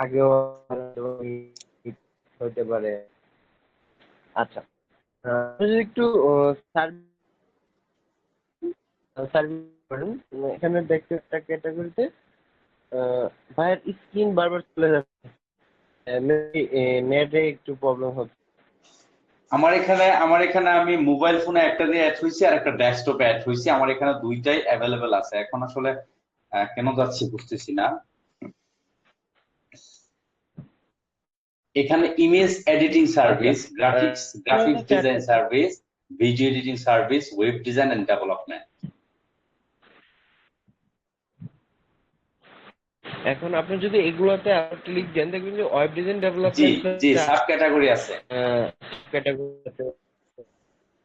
আগেও হতে পারে। আচ্ছা, যদি একটু সার্ভিস করেন, এখানে দেখতে একটা ক্যাটাগরিতে ভাইয়ের স্ক্রিন বারবার চলে যাচ্ছে, নেটে একটু প্রবলেম হচ্ছে। আমার এখানে আমি মোবাইল ফোনে একটা দিয়ে অ্যাড হয়েছি আর একটা ডেস্কটপে অ্যাড হয়েছি। আমার এখানে দুইটাই অ্যাভেলেবেল আছে। এখন আসলে কেন যাচ্ছি বুঝতেছি না। এখানে ইমেজ এডিটিং আচ্ছা, service, graphics design service, video editing service, web design and development. এখন আপনি যদি এগুলোতে ক্লিক দেন, দেখবেন যে ওয়েব ডিজাইন জি ডেভেলপমেন্ট জি, সাব ক্যাটাগরি আছে। ক্যাটাগরি,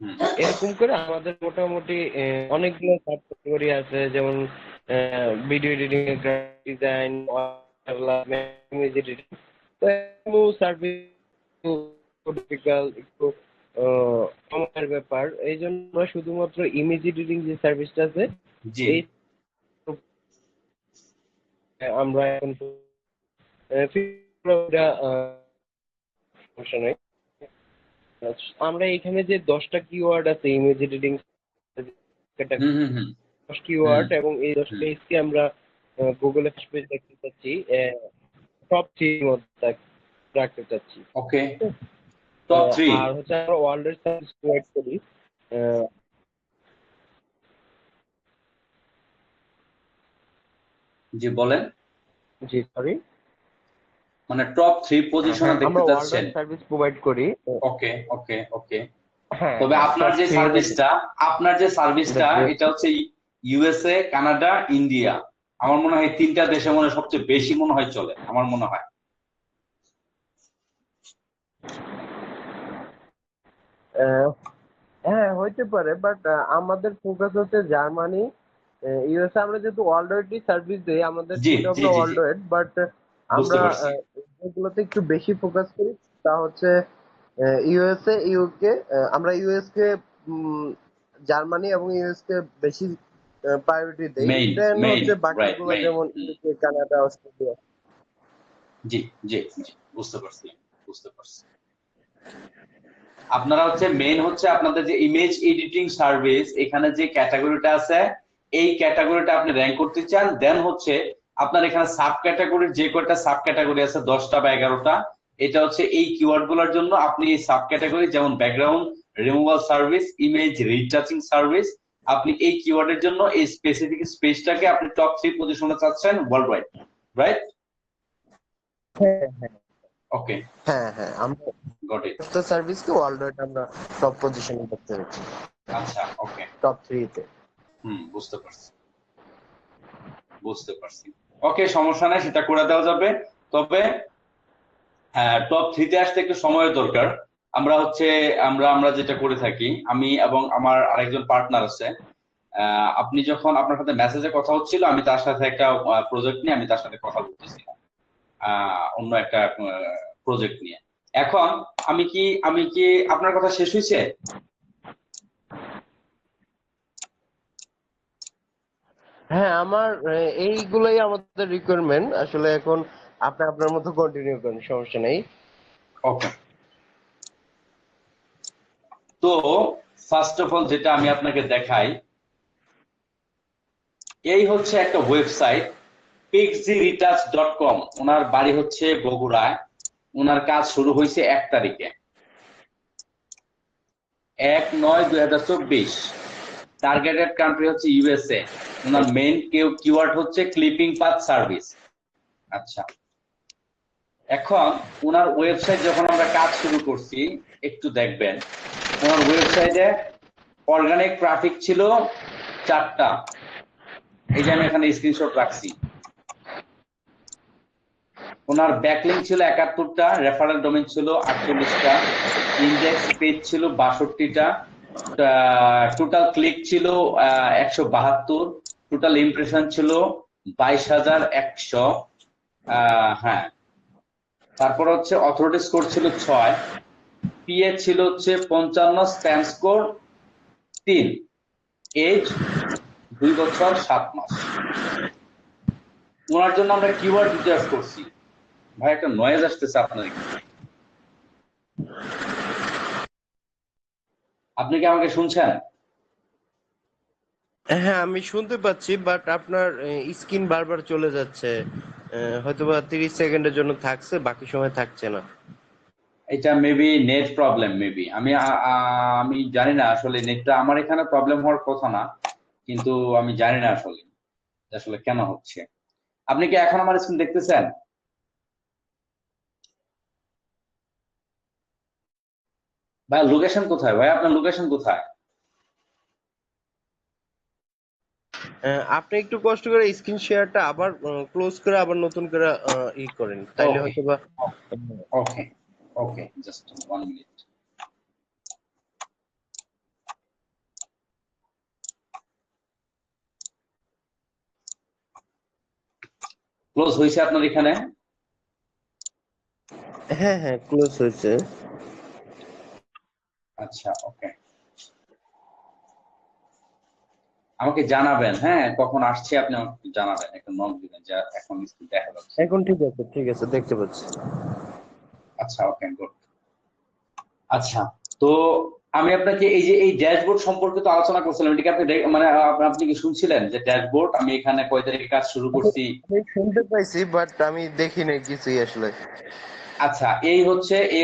হুম, এরকম করে আমাদের মোটামুটি অনেকগুলো সাব ক্যাটাগরি আছে, যেমন video editing, graphic design, development, image editing. তো সার্ভিস ডিফিকাল্ট, একটু সময়ের ব্যাপার, এই জন্য আমরা শুধুমাত্র ইমেজ এডিটিং যে সার্ভিসটা আছে জি। এই আমরা এখন সমস্যা নেই। আমরা এখানে যে 10টা কিওয়ার্ড আছে ইমেজ এডিটিং, হুম হুম হুম 10 হুম কিওয়ার্ড, এবং এই 10 হুম। পেজকে আমরা গুগলে ফার্স্ট পেজ দেখতে চাচ্ছি, টপ 3 এর মধ্যে রাখতে চাচ্ছি। ওকে, টপ থ্রি। আর হচ্ছে আমরা ওয়ার্ল্ডের সার্ভিস প্রোভাইড করি। আহ, জি বলেন। জি সরি, মানে টপ থ্রি পজিশনে হ্যাঁ দেখতে আমরা চাচ্ছেন। ওয়ার্ল্ডের সার্ভিস প্রোভাইড করি। ওকে ওকে ওকে। হ্যাঁ তবে হ্যাঁ, আপনার টপ যে 3 এর মধ্যে সার্ভিসটা দেখতে এটা চাচ্ছি। হচ্ছে ইউএসএ, কানাডা, ইন্ডিয়া। আমার মনে হয় এই তিনটা দেশে মনে হয় সবচেয়ে বেশি মনে হয় চলে, আমার মনে হয়। আহ, হ্যাঁ হইতে পারে, বাট আমাদের ফোকাস হচ্ছে জার্মানি, ইউএসএ। আমরা যেহেতু ওয়ার্ল্ড ওয়াইড সার্ভিস দিই, আমাদের জি চিন্তা জি ভাবনা জি জি, ওয়ার্ল্ড ওয়াইড, বাট বুঝতে আমরা পারছি। যেগুলোতে একটু বেশি ফোকাস করি তা হচ্ছে ইউএসএ, ইউকে। আমরা ইউএস কে, জার্মানি এবং ইউএস কে বেশি প্রায়োরিটি দেই, মেইন দেন মেইন, হচ্ছে রাইট, বাকিগুলো মেইন। যেমন ইউকে, কানাডা, অস্ট্রেলিয়া। জি জি জি, বুঝতে পারছি, বুঝতে পারছি। আপনারা হচ্ছে মেইন হচ্ছে আপনাদের যে ইমেজ এডিটিং সার্ভিস, এখানে যে ক্যাটাগরিটা আছে এই ক্যাটাগরিটা আপনি র্যাঙ্ক করতে চান। দেন হচ্ছে আপনার এখানে সাব ক্যাটাগরির যে কয়টা সাব ক্যাটাগরি আছে 10টা বা 11টা, এটা হচ্ছে এই কিওয়ার্ড গুলোর জন্য আপনি এই সাব ক্যাটাগরি, যেমন background removal service, image retouching service, আপনি এই কিওয়ার্ডের জন্য এই স্পেসিফিক স্পেসটাকে আপনি টপ 3 পজিশনে চাচ্ছেন ওয়ার্ল্ড ওয়াইড, রাইট? হ্যাঁ হ্যাঁ ওকে, হ্যাঁ হ্যাঁ, আমরা গট ইট। সার্ভিসকে ওয়ার্ল্ড ওয়াইড আমরা টপ পজিশনে দেখতে পাচ্ছি, আচ্ছা, ওকে। টপ 3 তে। হুম, বুঝতে পারছি, বুঝতে পারছি। ওকে, সমস্যা নাই, সেটা করে দেওয়া যাবে। তবে হ্যাঁ, টপ থ্রিতে আসতে একটু সময়ের দরকার। আমরা হচ্ছে আমরা আমরা যেটা করে থাকি, আমি এবং আমার আরেকজন পার্টনার আছে। আপনি যখন আপনার সাথে মেসেজে কথা হচ্ছিল, আমি তার সাথে একটা প্রজেক্ট নিয়ে আমি তার সাথে কথা বলতেছিলাম, অন্য একটা প্রজেক্ট নিয়ে। এখন আমি কি আপনার কথা শেষ হয়েছে? হ্যাঁ, আমার এইগুলাই আমাদের রিকোয়ারমেন্ট আসলে। এখন আপনি আপনার মতো কন্টিনিউ করেন, সমস্যা নেই। ওকে, তো ফার্স্ট অফ অল যেটা আমি আপনাকে দেখাই, এই হচ্ছে একটা ওয়েবসাইট, pixieretouch.com। ওনার বাড়ি হচ্ছে বগুড়ায়। ওনার কাজ শুরু হয়েছে 1 তারিখে, 1/9/2024। টার্গেটেড কান্ট্রি হচ্ছে ইউএসএ। ওনার মেইন কিওয়ার্ড হচ্ছে ক্লিপিং পাথ সার্ভিস। আচ্ছা, এখন ওনার ওয়েবসাইট যখন আমরা কাজ শুরু করছি, একটু দেখবেন ওনার ওয়েবসাইটে অর্গানিক ট্রাফিক ছিল 4টা। এই যে আমি এখানে স্ক্রিনশট রাখছি। ওনার ব্যাকলিংক ছিল 71টা, রেফারেল ডোমেইন ছিল 48টা, ইন্ডেক্স পেজ ছিল 62টা, টোটাল ক্লিক ছিল 172, টোটাল ইমপ্রেশন ছিল 22,100। হ্যাঁ, তারপর হচ্ছে অথরিটি স্কোর ছিল 6, পিএ ছিল হচ্ছে 55, স্প্যাম স্কোর 3, এজ 2 বছর 7 মাস। ওনার জন্য আমরা কিওয়ার্ড রিসার্চ করছি। ভাই একটা নয়েজ আসতেছে আপনার এখানে। আপনি কি আমাকে শুনছেন? হ্যাঁ, আমি শুনতে পাচ্ছি, বাট আপনার স্ক্রিন বারবার চলে যাচ্ছে। হয়তোবা 30 সেকেন্ডের জন্য থাকছে, বাকি সময় থাকছে না। এটা মেবি নেট প্রবলেম, মেবি আমি জানি না আসলে, নেটটা আমার এখানে প্রবলেম হওয়ার কথা না, কিন্তু আমি জানি না আসলে আসলে কেন হচ্ছে। আপনি কি এখন আমার স্ক্রিন দেখতেছেন? ভাই লোকেশন কোথায়? ভাই আপনার লোকেশন কোথায়? আপনি একটু কষ্ট করে স্ক্রিন শেয়ারটা আবার ক্লোজ করে আবার নতুন করে করেন, তাইলে ওকে, হয়তোবা ওকে, ওকে, জাস্ট 1 মিনিট। ক্লোজ হয়েছে আপনার এখানে? হ্যাঁ, হ্যাঁ, ক্লোজ হয়েছে। আচ্ছা, ওকে। আমাকে জানাবেন, হ্যাঁ, কখন আসছে আপনি আমাকে জানাবেন, একটা নক দিবেন যে এখন স্ক্রিন দেখা যাচ্ছে। এখন ঠিক আছে, ঠিক আছে, দেখতে পাচ্ছি। আচ্ছা, ওকে, গুড। আচ্ছা, তো আমি আপনাকে এই যে এই ড্যাশবোর্ড সম্পর্কে তো আলোচনা করছিলাম, এটাকে আপনি মানে আপনি কি শুনছিলেন যে ড্যাশবোর্ড আমি এখানে কয় তারিখে কাজ শুরু করছি? আমি শুনতে পাইছি, বাট আমি দেখি নাই কিছুই আসলে। আচ্ছা, এই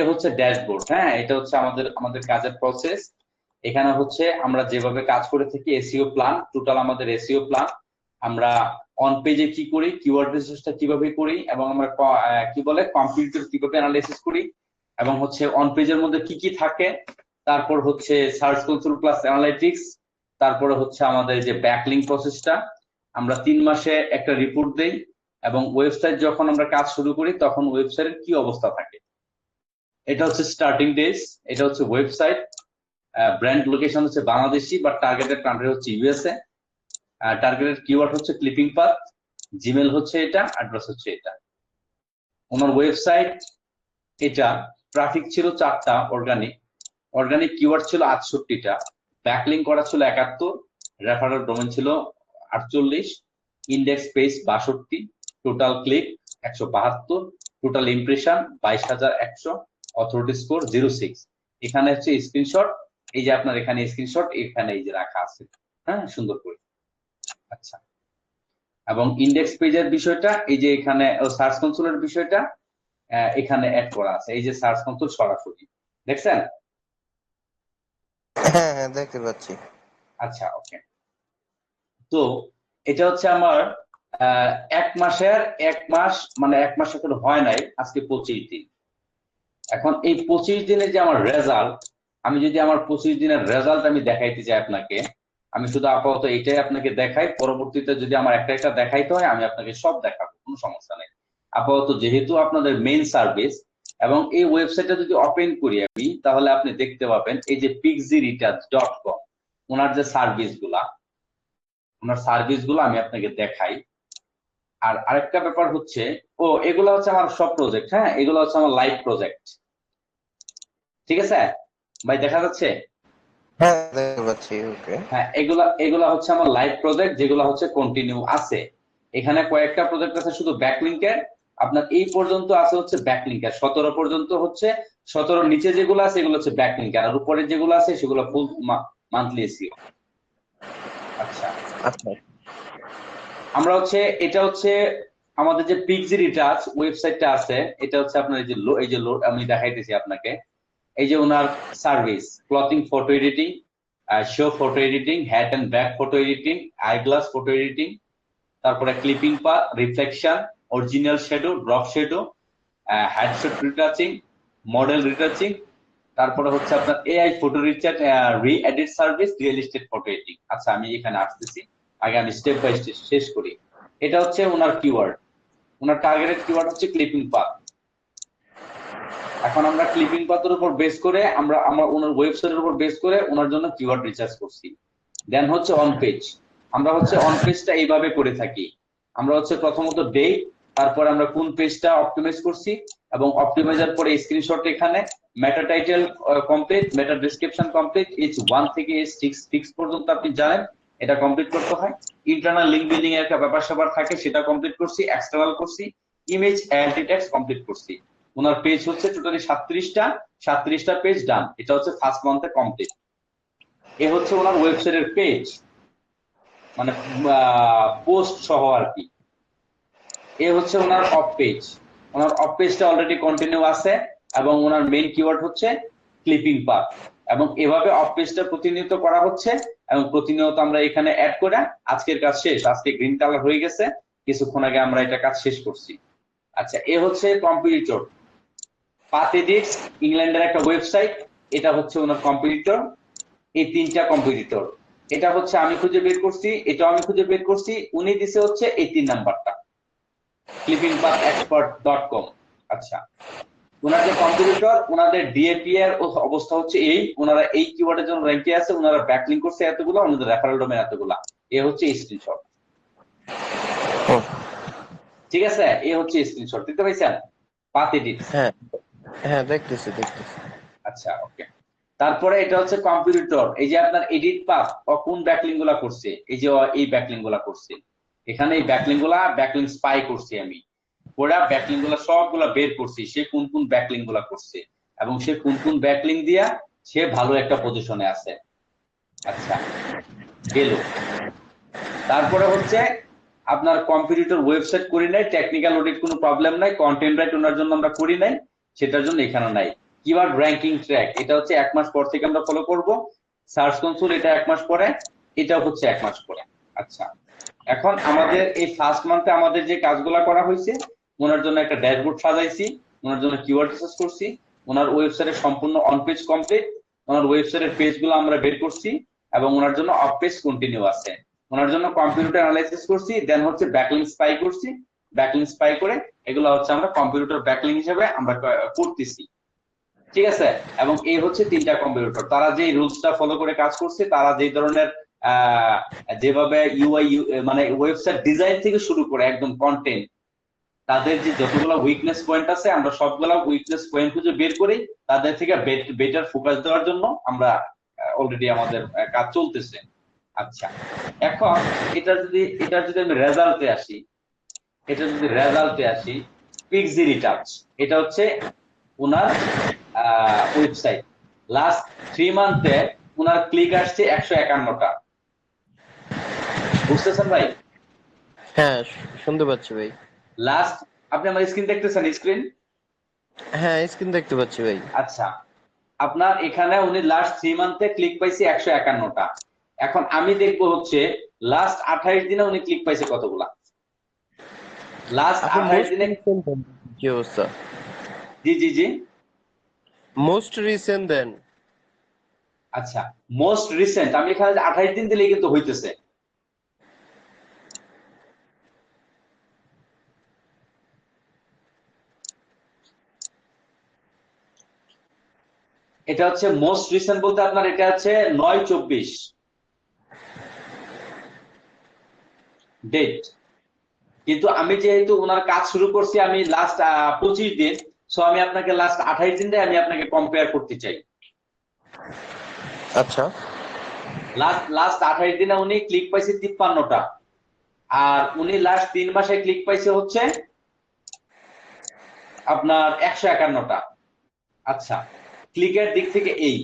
হচ্ছে ড্যাশবোর্ড, হ্যাঁ, এটা হচ্ছে আমাদের আমাদের কাজের প্রসেস। এখানে হচ্ছে আমরা যেভাবে কাজ করে থাকি, এসইও প্ল্যান, টোটাল আমাদের এসইও প্ল্যান। আমরা অন পেজে কি করি, কিওয়ার্ড রিসার্চটা কিভাবে করি, এবং আমরা কি বলে কম্পিউটার কিভাবে অ্যানালাইসিস করি, এবং হচ্ছে অন পেজের মধ্যে কি কি থাকে, তারপর হচ্ছে সার্চ কনসোল প্লাস অ্যানালাইটিক্স, তারপরে হচ্ছে আমাদের যে ব্যাকলিংক প্রসেসটা, আমরা 3 মাসে একটা রিপোর্ট দেই, এবং ওয়েবসাইট যখন আমরা কাজ শুরু করি তখন ওয়েবসাইটের কি অবস্থা থাকে। এটা হচ্ছে স্টার্টিং ডেজ, এটা হচ্ছে ওয়েবসাইট, ব্র্যান্ড লোকেশন হচ্ছে বাংলাদেশি, বাট টার্গেটেড কান্ট্রি হচ্ছে ইউএসএ, টার্গেটেড কিওয়ার্ড হচ্ছে ক্লিপিং পাথ, জিমেল হচ্ছে এটা, অ্যাড্রেস হচ্ছে এটা। ওনার ওয়েবসাইট এটা, ট্রাফিক ছিল 4টা অর্গানিক, অর্গানিক কিওয়ার্ড ছিল 68টা, ব্যাকলিং করা ছিল 71, রেফারেল ডোমেন ছিল 48, index page 62, total click 172, total impression 22,100, authority score 06। এখানে হচ্ছে স্ক্রিনশট, এই যে আপনার এখানে স্ক্রিনশট এখানে এই যে রাখা আছে, হ্যাঁ, সুন্দর করে। আচ্ছা, এবং ইন্ডেক্স পেজের বিষয়টা এই যে এখানে, সার্চ কনসোলের বিষয়টা এখানে অ্যাড করা আছে, এই যে সার্চ কনসোল সরাসরি দেখছেন। হ্যাঁ, হ্যাঁ, দেখতে পাচ্ছি। আচ্ছা, ওকে। তো এটা হচ্ছে আমার আহ, 1 মাসের 1 মাস, মানে 1 মাস এখন হয় নাই, আজকে 25 দিন। এখন এই 25 দিনের যে আমার রেজাল্ট, আমি যদি আমার 25 দিনের রেজাল্ট আমি দেখাইতে চাই আপনাকে, আমি শুধু আপাতত এটাই আপনাকে দেখাই, পরবর্তীতে যদি আমার একটা একটা দেখাইতে হয় আমি আপনাকে সব দেখাবো, কোনো সমস্যা নেই। আপাতত যেহেতু আপনাদের মেইন সার্ভিস, এবং এই ওয়েবসাইটটা যদি ওপেন করি আমি, তাহলে আপনি দেখতে পাবেন এই যে pixiritas.com, ওনার যে সার্ভিসগুলো আমি আপনাকে দেখাই। আর আরেকটা ব্যাপার হচ্ছে, এগুলো হচ্ছে আমার সব প্রজেক্ট, হ্যাঁ, এগুলো হচ্ছে আমার লাইভ প্রজেক্ট, ঠিক আছে ভাই, দেখা যাচ্ছে? হ্যাঁ, দেখতে পাচ্ছি। ওকে। হ্যাঁ, এগুলা এগুলা হচ্ছে আমার লাইভ প্রজেক্ট, যেগুলো হচ্ছে কন্টিনিউ আছে। এখানে কয়েকটা প্রজেক্ট আছে শুধু ব্যাকলিংকের, আপনার এই পর্যন্ত আছে হচ্ছে ব্যাকলিংকের, 17 পর্যন্ত হচ্ছে, 17 নিচে যেগুলো আছে এগুলো হচ্ছে ব্যাকলিংকের, আর উপরে যেগুলো আছে সেগুলো ফুল মান্থলি এসিও। আচ্ছা, আচ্ছা। আমরা হচ্ছে এটা হচ্ছে আমাদের যে পিক্সিরিটাচ ওয়েবসাইটটা আছে, এটা হচ্ছে আপনার এই যে আমি দেখাইতেছি আপনাকে, এই যে ওনার service, clothing photo editing, shoe photo editing, hat and bag photo editing, eyeglass photo editing, তারপরে clipping path, reflection, original shadow, drop shadow, headshot retouching, model retouching, তারপরে হচ্ছে আপনার AI photo recharge, re edit service, real estate photo editing. আচ্ছা, আমি এখানে আসতেছি, আগে আমি স্টেপ বাই স্টেপ শেষ করি। এটা হচ্ছে ওনার কিওয়ার্ড, ওনার টার্গেটেড কিওয়ার্ড হচ্ছে ক্লিপিং পাথ। এখন আমরা ক্লিপিং পাথের উপর বেস করে আমরা আমরা ওনার ওয়েবসাইটের উপর বেস করে ওনার জন্য কিওয়ার্ড রিসার্চ করছি। দেন হচ্ছে অন পেজ, আমরা হচ্ছে অন পেজটা এইভাবে করে থাকি, আমরা হচ্ছে প্রথমত ডেট, তারপর আমরা কোন পেজটা অপটিমাইজ করছি, এবং অপটিমাইজার পরে স্ক্রিনশট, এখানে meta title complete, meta description complete, H1 থেকে H6 পর্যন্ত আপনি জানেন এটা কমপ্লিট করতে হয়। ইন্টারনাল লিঙ্ক বিল্ডিং এর একটা ব্যাপার স্যাপার থাকে, সেটা কমপ্লিট করছি, এক্সটার্নাল করছি, ইমেজ অ্যান্টি ট্যাক্স কমপ্লিট করছি। ওনার পেজ হচ্ছে টোটালি 37টা পেজ ডান। এটা হচ্ছে ফার্স্ট মান্থে কমপ্লিট। এ হচ্ছে ওনার ওয়েবসাইটের পেজ, মানে পোস্ট সহ আর কি। এ হচ্ছে ওনার অফ পেজ। ওনার অফ পেজটা অলরেডি কন্টিনিউ আছে এবং ওনার মেইন কিওয়ার্ড হচ্ছে ক্লিপিং পাথ, এবং এভাবে অফ পেজটা প্রতিনিয়ত করা হচ্ছে এবং প্রতিনিয়ত আমরা এখানে অ্যাড করে আজকের কাজ শেষ। আজকে গ্রিন কালার হয়ে গেছে, কিছুক্ষণ আগে আমরা এটা কাজ শেষ করছি। আচ্ছা, এ হচ্ছে কম্পিটিটর পাথ এডিটস, ইংল্যান্ডের একটা ওয়েবসাইট। এটা হচ্ছে ওনার কম্পিটিটর। এই 3টা কম্পিটিটর, এটা হচ্ছে আমি খুঁজে বের করছি, এটাও আমি খুঁজে বের করছি, উনি দিছে হচ্ছে এই 3 নাম্বারটা clippingpathexpert.com। আচ্ছা, ওনার যে কম্পিটিটর, ওনাদের ডিএপি এর অবস্থা হচ্ছে এই, ওনারা এই কিওয়ার্ডের জন্য র্যাঙ্কে আছে, ওনারা ব্যাকলিংক করছে এতগুলো, ওনাদের রেফারেল ডোমেন এতগুলো। এ হচ্ছে স্ক্রিনশট, ঠিক আছে? এ হচ্ছে স্ক্রিনশট, দেখতে পাইছেন? Path edits. হ্যাঁ হ্যাঁ, দেখতেছি। আচ্ছা, ওকে। তারপরে এটা হচ্ছে কম্পিটিটর, এই যে আপনার এডিট পাথ কোন ব্যাকলিং গুলা করছে, এই যে এই ব্যাকলিং গুলা করছে, এখানে এই ব্যাকলিং গুলা ব্যাকলিং স্পাই করছি আমি, ওরা ব্যাকলিং গুলা সবগুলা বের করছি, সে কোন কোন ব্যাকলিং গুলা করছে এবং সে কোন কোন ব্যাকলিং দিয়া সে ভালো একটা পজিশনে আছে। আচ্ছা, গেল। তারপরে হচ্ছে আপনার কম্পিটিটর ওয়েবসাইট করি নাই, টেকনিক্যাল অডিট কোনো প্রবলেম নাই, কন্টেন্ট রাইট ওনার জন্য আমরা করি নাই, সেটার জন্য এখানে নাই। কিওয়ার্ড র‍্যাঙ্কিং ট্র্যাক, এটা হচ্ছে 1 মাস পর থেকে আমরা ফলো করব। সার্চ কনসোল, এটা 1 মাস পরে, এটাও হচ্ছে 1 মাস পরে। আচ্ছা, এখন আমাদের এই ফার্স্ট মান্থে আমাদের যে কাজগুলা করা হয়েছে, ওনার জন্য একটা ড্যাশবোর্ড সাজাইছি, ওনার জন্য কিওয়ার্ড রিসার্চ করছি, ওনার ওয়েবসাইটের সম্পূর্ণ অন পেজ কমপ্লিট, ওনার ওয়েবসাইটের পেজগুলো আমরা বের করছি এবং ওনার জন্য অফ পেজ কন্টিনিউ আছে। ওনার জন্য কম্পিউটার অ্যানালাইসিস করছি, দেন হচ্ছে ব্যাকলিং স্পাই করছি, ব্যাকলিং স্পাই করে এগুলো হচ্ছে আমরা কম্পিউটার ব্যাকলিং হিসেবে আমরা করতেছি, ঠিক আছে? এবং এই হচ্ছে 3টা কম্পিউটার, তারা যে রুলসটা ফলো করে কাজ করছে, তারা যে ধরনের যেভাবে ইউআই মানে ওয়েবসাইট ডিজাইন থেকে শুরু করে একদম কন্টেন্ট, তাদের যে যতগুলো উইকনেস পয়েন্ট আছে আমরা সবগুলা উইকনেস পয়েন্ট খুঁজে বের করি, তাদের থেকে বেটার ফোকাস দেওয়ার জন্য আমরা অলরেডি আমাদের কাজ চলতেছে। আচ্ছা, এখন এটা যদি আমি রেজাল্টে আসি, পিক্সি রিটার্চ, এটা হচ্ছে ওনার ওয়েবসাইট। লাস্ট 3 মান্থে ওনার ক্লিক আসছে 151টা। বুঝতেছেন ভাই? হ্যাঁ, শুনতে পাচ্ছি ভাই। লাস্ট, আপনি আমার স্ক্রিন দেখতেছেন? স্ক্রিন, হ্যাঁ, স্ক্রিন দেখতে পাচ্ছি ভাই। আচ্ছা, আপনার এখানে উনি লাস্ট 3 মান্থে ক্লিক পাইছে 151টা। এখন আমি দেখবো হচ্ছে লাস্ট 28 দিনে উনি ক্লিক পাইছে কতগুলা। লাস্ট আপনি 28 দিনে, কি অবস্থা? জি জি জি, মোস্ট রিসেন্ট দেন। আচ্ছা, মোস্ট রিসেন্ট আমি এখানে 28 দিন দিলেই কিন্তু হইতেছে। এটা হচ্ছে মোস্ট রিসেন্ট বলতে আপনার এটা হচ্ছে 9/24 ডেট, কিন্তু আমি যেহেতু ওনার কাজ শুরু করছি আমি লাস্ট 25 দিন, সো আমি আপনাকে লাস্ট 28 দিন দিয়ে আমি আপনাকে কম্পেয়ার করতে চাই। আচ্ছা, লাস্ট 28 দিনে উনি ক্লিক পাইছে 53টা, আর উনি লাস্ট 3 মাসে ক্লিক পাইছে হচ্ছে আপনার 151টা। আচ্ছা, ক্লিকের দিক থেকে এই।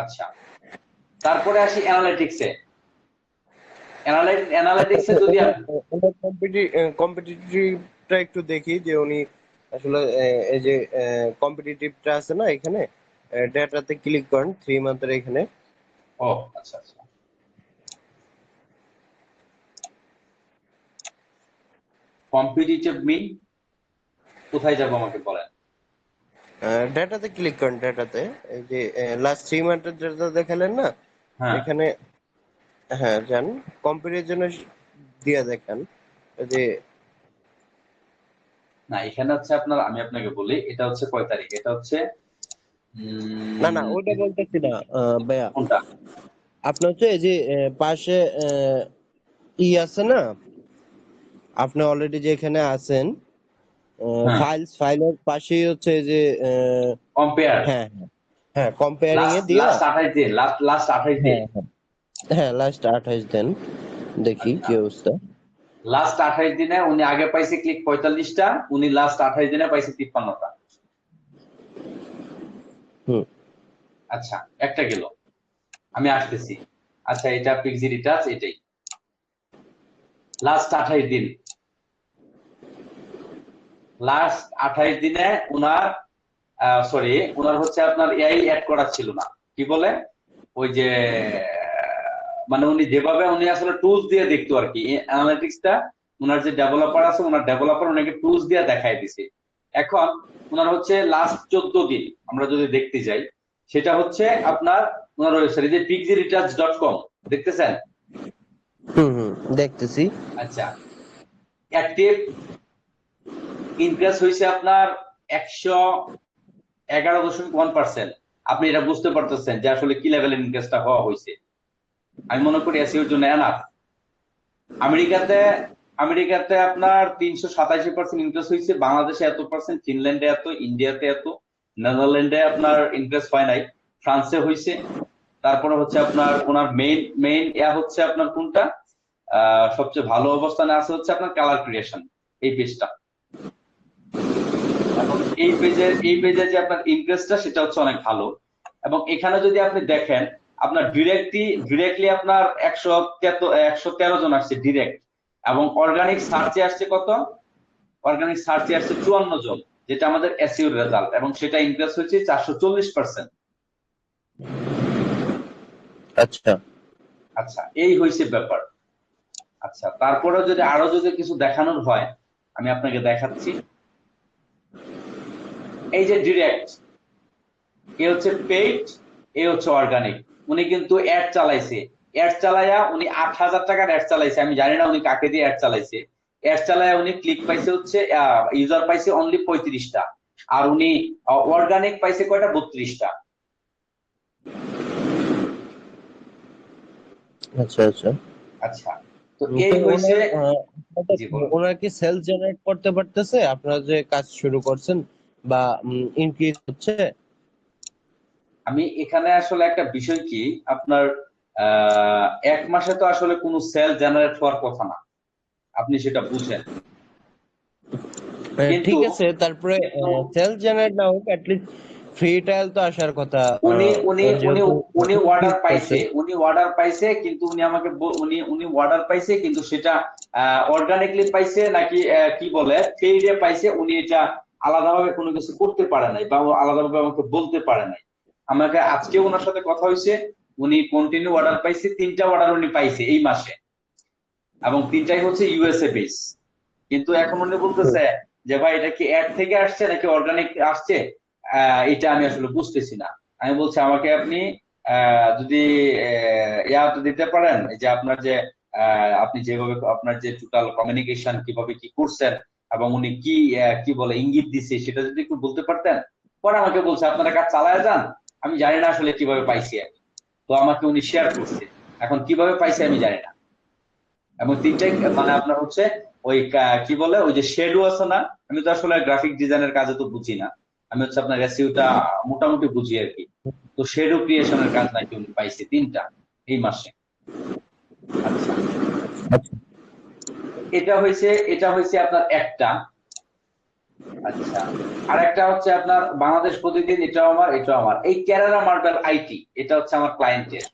আচ্ছা, তারপরে আসি অ্যানালিটিক্সে। অ্যানালিটিক্সে যদি কম্পিটিটিভটা একটু দেখি যে উনি আসলে এই যে কম্পিটিটিভটা আছে না এখানে, ডেটাতে ক্লিক করেন 3 মান্থের এখানে। ও আচ্ছা আচ্ছা, কম্পিটিটিভ মিন কোথায় যাব আমাকে বলেন? ডেটাতে ক্লিক করেন, ডেটাতে এই যে লাস্ট 3 মান্থের ডেটা দেখালেন না হ্যাঁ, এখানে। হ্যাঁ, যান কম্পারিজনে দিয়ে দেখেন এই যে। না এখানে হচ্ছে আপনার, আমি আপনাকে বলি এটা হচ্ছে কয় তারিখ, এটা হচ্ছে না না, ওইটা বলতেছি না ভাইয়া। কোনটা? আপনার হচ্ছে এই যে পাশে আছে না, আপনি অলরেডি যেখানে আছেন হ্যাঁ, ফাইলের পাশেই হচ্ছে এই যে কম্পেয়ার, হ্যাঁ হ্যাঁ হ্যাঁ, কম্পেয়ারিং এ লাস্ট দিয়া। লাস্ট 28 দিন, লাস্ট 28 দিন। হ্যাঁ হ্যাঁ হ্যাঁ, লাস্ট 28 দেন, দেখি আচ্ছা, কি অবস্থা। লাস্ট 28 দিনে উনি আগে পাইছে ক্লিক 45টা, উনি লাস্ট 28 দিনে পাইছে 53টা। হুম। আচ্ছা, একটা গেল, আমি আসতেছি। আচ্ছা, এটা পিক্সি রিটাচ, এটাই লাস্ট 28 দিন। লাস্ট 28 দিনে উনার সরি, উনার হচ্ছে আপনার এআই অ্যাড করা ছিল না, কি বলে ওই যে মানে উনি যেভাবে উনি আসলে টুলস দিয়ে দেখতো আর কি অ্যানালিটিক্সটা, উনার যে ডেভেলপার আছে, উনার ডেভেলপার ওনাকে টুলস দিয়ে দেখাই দিছে। এখন উনার হচ্ছে লাস্ট 14 দিন আমরা যদি দেখতে যাই, সেটা হচ্ছে আপনার উনার ওয়েবসাইট যে pixieresearch.com, দেখতেছেন? হুম হুম, দেখতেছি। আচ্ছা, অ্যাক্টিভ ইনক্রিজ হয়েছে আপনার 111.1%। আপনি এটা বুঝতে পারতেছেন যে আসলে কি লেভেলের ইনক্রিজটা হওয়া হয়েছে। আমি মনে করি এসইওর জন্য এনাফ। আমেরিকাতে আমেরিকাতে আপনার 387% ইনক্রিজ হয়েছে, বাংলাদেশে এত পার্সেন্ট, ফিনল্যান্ডে এত, ইন্ডিয়াতে এত, নেদারল্যান্ডে আপনার ইনক্রিজ হয় নাই, ফ্রান্সে হয়েছে। তারপরে হচ্ছে আপনার ওনার মেইন হচ্ছে আপনার কোনটা সবচেয়ে ভালো অবস্থানে আছে হচ্ছে আপনার কালার ক্রিয়েশন, এই পেজটা। এখন এই পেজে যে আপনার ইনক্রিজটা সেটা হচ্ছে অনেক ভালো। এবং এখানে যদি আপনি দেখেন আপনার ডিরেক্টলি আপনার 113 জন আসছে ডিরেক্ট, এবং অর্গানিক সার্চে আসছে কত? অর্গানিক সার্চে আসছে 54 জন, যেটা আমাদের এসইও রেজাল্ট, এবং সেটা ইনক্রিজ হয়েছে 440%। আচ্ছা। আচ্ছা, এই হয়েছে ব্যাপার। আচ্ছা, তারপরে যদি আরো কিছু দেখানোর হয়, আমি আপনাকে দেখাচ্ছি। এই যে ডিরেক্ট, এ হচ্ছে পেইড, এ হচ্ছে অর্গানিক। উনি কিন্তু অ্যাড চালাইছে, অ্যাড চালাইয়া উনি 8,000 টাকার অ্যাড চালাইছে, আমি জানি না উনি কাকে দিয়ে অ্যাড চালাইছে। অ্যাড চালাইয়া উনি ক্লিক পাইছে হচ্ছে ইউজার পাইছে অনলি 35টা, আর উনি অর্গানিক পাইছে কয়টা? 32টা। আচ্ছা আচ্ছা। আচ্ছা, তো এই তো হয়েছে। ওনার জি বলুন। ওনার কি সেলস জেনারেট করতে পারতেছে আপনারা যে কাজ শুরু করছেন, বা ইনক্রিজ হচ্ছে? আমি এখানে আসলে একটা বিষয় কি, আপনার 1 মাসে তো আসলে কোনো সেল জেনারেট হওয়ার কথা না, আপনি সেটা বুঝেন। কিন্তু ঠিক আছে, তারপরে কিন্তু সেলস জেনারেট না হোক, অ্যাটলিস্ট ফ্রি ট্রায়াল তো আসার কথা। উনি উনি উনি যেহেতু উনি অর্ডার increase পাইছে, করছেন। কিন্তু উনি আমাকে উনি অর্ডার পাইছে, কিন্তু সেটা অর্গানিকলি পাইছে নাকি কি বলে পেইডে পাইছে, উনি এটা আলাদাভাবে কোনো কিছু করতে পারে নাই, বা আলাদাভাবে আমাকে বলতে পারে নাই। আমাকে আজকে ওনার সাথে কথা হয়েছে, উনি কন্টিনিউ অর্ডার পাইছে, 3টা অর্ডার উনি পাইছে এই মাসে, এবং 3টাই হচ্ছে ইউএসএ বেস। কিন্তু এখন উনি হুম। বলতেছে যে ভাই এটা কি অ্যাড থেকে আসছে নাকি অর্গানিক আসছে, এটা আমি আসলে বুঝতেছি না। আমি বলছি আমাকে আপনি যদি ইয়াটা দিতে পারেন, যে আপনার যে আপনি যেভাবে আপনার যে টোটাল কমিউনিকেশন কিভাবে কি করছেন, এবং উনি কি কি বলে ইঙ্গিত দিছে, সেটা যদি একটু বলতে পারতেন। পরে আমাকে বলছে আপনারা কাজ চালায় যান, আমি জানি না আসলে কিভাবে পাইছি আমি। তো আমাকে উনি শেয়ার করছে, এখন কিভাবে পাইছে আমি জানি না। এবং 3টাই মানে আপনার হচ্ছে ওই কি বলে ওই যে শেডো আছে না, আমি তো আসলে গ্রাফিক ডিজাইনের কাজে তো বুঝি না, আমি হচ্ছে আপনার এসইওটা মোটামুটি বুঝি আর কি। তো শেডো ক্রিয়েশনের কাজ নাকি উনি পাইছে 3টা এই মাসে। আচ্ছা, আচ্ছা। এটা হয়েছে আপনার একটা। আচ্ছা, আরেকটা হচ্ছে আপনার বাংলাদেশ প্রতিদিন, এটাও আমার এই কেরালা মার্বেল আইটি, এটা হচ্ছে আমার ক্লায়েন্টের,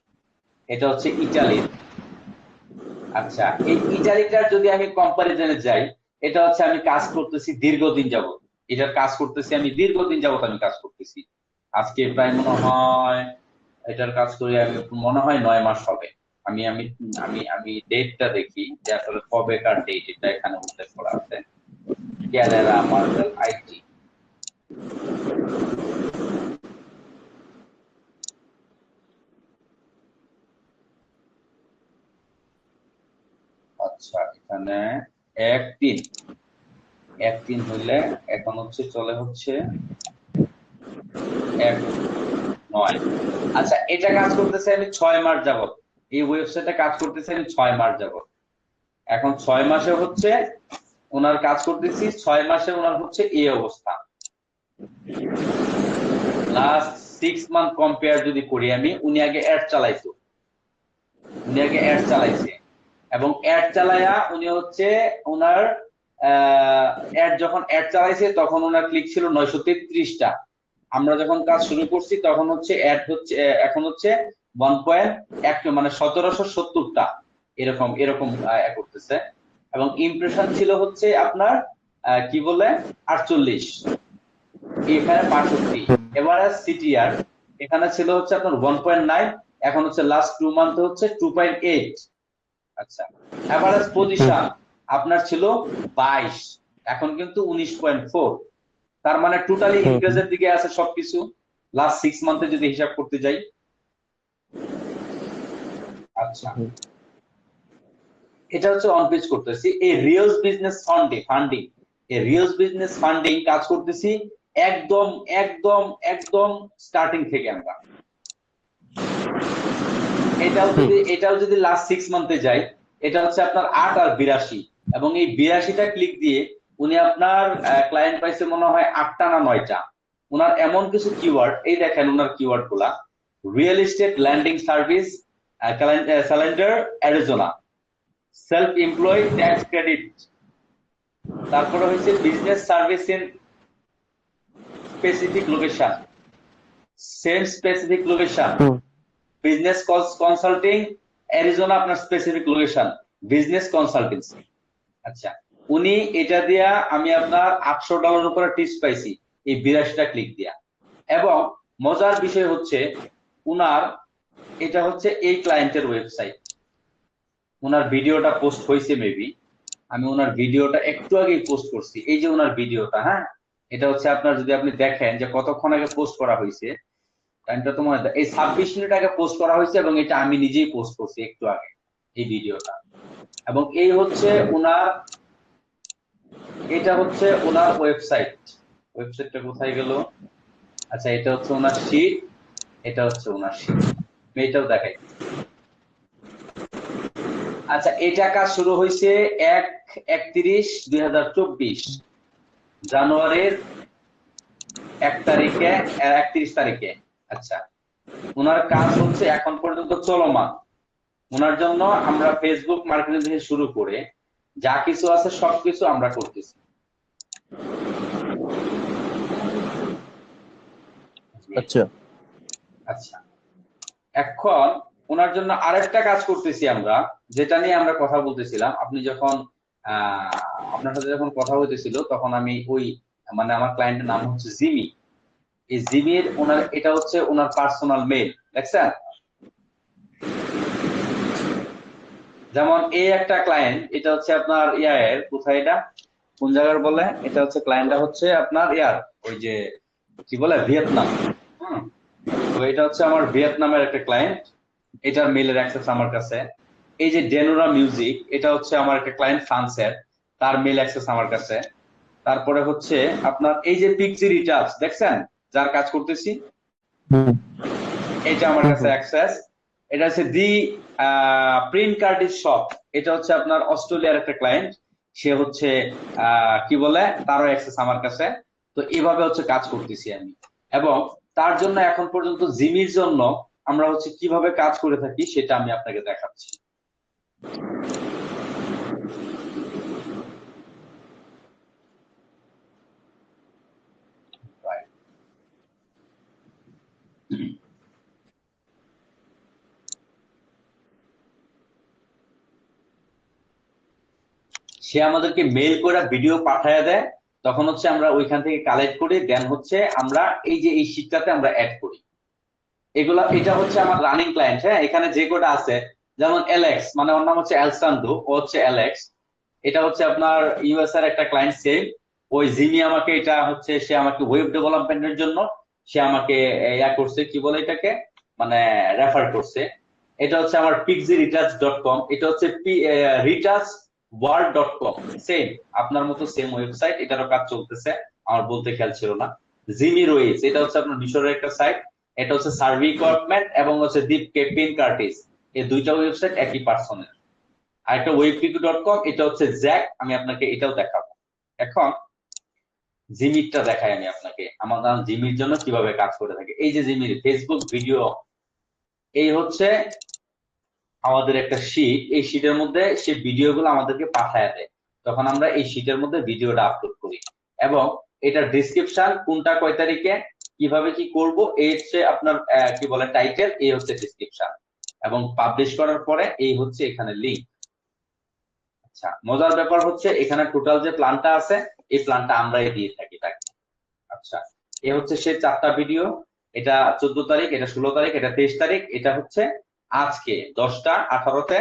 এটা হচ্ছে ইটালির। আচ্ছা, এই ইটালিটার যদি আমি কম্পারিজনে যাই, এটা হচ্ছে আমি কাজ করতেছি দীর্ঘদিন যাবত, এটার কাজ করতেছি আমি দীর্ঘদিন যাবত, আমি কাজ করতেছি। আজকে প্রায় মনে হয় এটার কাজ করি আমি, মনে হয় 9 মাস হবে। আমি আমি আমি আমি ডেটটা দেখি যে আসলে কবেকার ডেট, এটা এখানে উল্লেখ করা আছে। ক্যালেরা মার্বেল আইটি। আচ্ছা, এখানে 1/3, 1/3 হইলে এখন হচ্ছে চলে হচ্ছে 1/9। আচ্ছা, এটা কাজ করতেছে আমি 6 মাস যাবত, এই ওয়েবসাইটে কাজ করতেছে আমি 6 মাস যাবত। এখন 6 মাসে হচ্ছে ওনার কাজ করতেছি, 6 মাসে ওনার হচ্ছে এই অবস্থা। লাস্ট 6 মান্থ কম্পেয়ার যদি করি আমি, উনি আগে অ্যাড চালাইছে, এবং অ্যাড চালায়া উনি হচ্ছে ওনার যখন অ্যাড চালাইছে তখন ওনার ক্লিক ছিল 933টা। আমরা যখন কাজ শুরু করছি তখন হচ্ছে অ্যাড হচ্ছে এখন হচ্ছে 1.1 মানে 1770টা এরকম এরকম করতেছে। এবং ইমপ্রেশন ছিল হচ্ছে আপনার কি বলে 48, এখানে 65। এভারেজ সিটিআর এখানে ছিল হচ্ছে আপনার 1.9, এখন হচ্ছে লাস্ট 2 মান্থ হচ্ছে 2.8। আচ্ছা, এভারেজ পজিশন আপনার ছিল 22, এখন কিন্তু 19.4। তার মানে টোটালি ইনক্রিজের দিকে আছে সবকিছু লাস্ট 6 মান্থে যদি হিসাব করতে যাই। আচ্ছা, এটা হচ্ছে অন পেজ করতেছি। এই রিয়েলস বিজনেস ফান্ডিং এই রিয়েলস বিজনেস ফান্ডিং কাজ করতেছি একদম একদম একদম স্টার্টিং থেকে আমরা। এটাও যদি লাস্ট 6 মান্থে যাই, এটা হচ্ছে আপনার 8 আর 82, এবং এই 82টা ক্লিক দিয়ে উনি আপনার ক্লায়েন্ট পাইছে মনে হয় 8টা না 9টা। ওনার এমন কিছু কিওয়ার্ড, এই দেখেন ওনার কিওয়ার্ড গুলা: রিয়েল এস্টেট ল্যান্ডিং সার্ভিস, স্যালেন্ডার Arizona, self employ tax credit, তারপরে হচ্ছে business service in specific location, same specific location, business consulting Arizona আপনার স্পেসিফিক লোকেশন, বিজনেস কনসালটেন্সি। আচ্ছা, উনি এটা দিয়া আমি আপনার $800 উপরে টিপস পাইছি এই 82টা ক্লিক দিয়া। এবং মজার বিষয় হচ্ছে উনার এটা হচ্ছে এই ক্লায়েন্টের ওয়েবসাইট, উনার ভিডিওটা পোস্ট হয়েছে মেবি, আমি ওনার ভিডিওটা একটু আগেই পোস্ট করছি। এই যে ওনার ভিডিওটা, হ্যাঁ, এটা হচ্ছে আপনার যদি আপনি দেখেন যে কতক্ষণ আগে পোস্ট করা হয়েছে, টাইমটা তো মনে হয় এই 26 মিনিট আগে পোস্ট করা হয়েছে, এবং এটা আমি নিজেই পোস্ট করছি একটু আগে এই ভিডিওটা। এবং এই হচ্ছে ওনার, এটা হচ্ছে ওনার ওয়েবসাইটটা কোথায় গেল? আচ্ছা, এটা হচ্ছে ওনার শীট, এটা হচ্ছে ওনার শীট, এটাও দেখাই। আচ্ছা, এটা কাজ শুরু হয়েছে 1/31/2024 জানুয়ারির 31 তারিখে। আচ্ছা, ওনার কাজ হচ্ছে এখন পর্যন্ত চলমান। ওনার জন্য আমরা ফেসবুক মার্কেটিং থেকে শুরু করে যা কিছু আছে সবকিছু আমরা করতেছি। আচ্ছা আচ্ছা, এখন ওনার জন্য আরেকটা কাজ করতেছি আমরা, যেটা নিয়ে আমরা কথা বলতেছিলাম। আপনি যখন আপনার সাথে যখন কথা হইতেছিল তখন আমি ওই মানে আমার ক্লায়েন্টের নাম হচ্ছে জিমি। এই জিমির ওনার এটা হচ্ছে ওনার পার্সোনাল মেইল, দেখছেন? যেমন এই একটা ক্লায়েন্ট, এটা হচ্ছে আপনার ইয়ার কোথায়, এটা কোন জায়গার বলে, এটা হচ্ছে ক্লায়েন্টটা হচ্ছে আপনার ইয়ার ওই যে কি বলে ভিয়েতনাম। তো এটা হচ্ছে আমার ভিয়েতনামের একটা ক্লায়েন্ট, এটার মেইলের অ্যাক্সেস আমার কাছে। এই যে ডেনোরা মিউজিক, এটা হচ্ছে আমার একটা ক্লায়েন্ট ফ্রান্সের, তার মেইল অ্যাক্সেস আমার কাছে। তারপরে হচ্ছে আপনার এই যে পিক্সি রিটাচ, দেখছেন যার কাজ করতেছি, এটা আমার কাছে অ্যাক্সেস। এটা হচ্ছে দি প্রিন্ট কার্টিজ শপ, এটা হচ্ছে আপনার অস্ট্রেলিয়ার একটা ক্লায়েন্ট, সে হচ্ছে কি বলে তারও অ্যাক্সেস আমার কাছে। তো এইভাবে হচ্ছে কাজ করতেছি আমি। এবং তার জন্য এখন পর্যন্ত জিমির জন্য আমরা হচ্ছে কিভাবে কাজ করে থাকি সেটা আমি আপনাকে দেখাচ্ছি। সে আমাদেরকে মেইল করে ভিডিও পাঠায় দেয়, তখন হচ্ছে আমরা ওইখান থেকে কালেক্ট করি, দেন হচ্ছে আমরা এই যে এই শীটটাতে আমরা অ্যাড করি এগুলা। এটা হচ্ছে আমার রানিং ক্লায়েন্ট, হ্যাঁ, এখানে যে কোটা আছে, যেমন এলেক্স, মানে ওর নাম হচ্ছে এলসান্ডো, ও হচ্ছে এলেক্স। এটা হচ্ছে আপনার ইউএস এর একটা ক্লায়েন্ট সেম। ওই জিমি আমাকে এটা হচ্ছে সে আমাকে ওয়েব ডেভেলপমেন্টের জন্য সে আমাকে ইয়া করছে, কি বলে এটাকে, মানে রেফার করছে। এটা হচ্ছে আমার pixie-retouch.com, এটা হচ্ছে retouchworld.com, সেম আপনার মতো সেম ওয়েবসাইট, এটারও কাজ চলতেছে, আমার বলতে খেয়াল ছিল না। জিমি রয়েছে, এটা হচ্ছে আপনার মিশরের একটা সাইট, এটা হচ্ছে সার্ভি ইকুইপমেন্ট, এবং হচ্ছে দীপ কেপিন কার্টিস, এই দুইটা ওয়েবসাইট একই পার্সনের। আর একটা webpico.com, এটা হচ্ছে জ্যাক, আমি আপনাকে এটাও দেখাবো। এখন জিমিরটা দেখাই আমি আপনাকে, আমার নাম জিমির জন্য কিভাবে কাজ করে থাকে। এই যে জিমির ফেসবুক ভিডিও, এই হচ্ছে আমাদের একটা শীট, এই শীটের মধ্যে সে ভিডিওগুলো আমাদেরকে পাঠায় দেয়, তখন আমরা এই শীটের মধ্যে ভিডিওটা আপলোড করি। এবং এটার ডেসক্রিপশন কোনটা কয় তারিখে কিভাবে কি করব এই হচ্ছে আপনার কি বলে টাইটেল, এই হচ্ছে ডেসক্রিপশন, এবং পাবলিশ করার পরে এই হচ্ছে এখানে লিংক। আচ্ছা, মজার ব্যাপার হচ্ছে এখানে টোটাল যে প্ল্যানটা আছে এই প্ল্যানটা আমরাই দিয়ে থাকি তাকে। আচ্ছা, এ হচ্ছে সে 4টা ভিডিও, এটা 14 তারিখ, এটা 16 তারিখ, এটা 23 তারিখ, এটা হচ্ছে আজকে 10টা 18-তে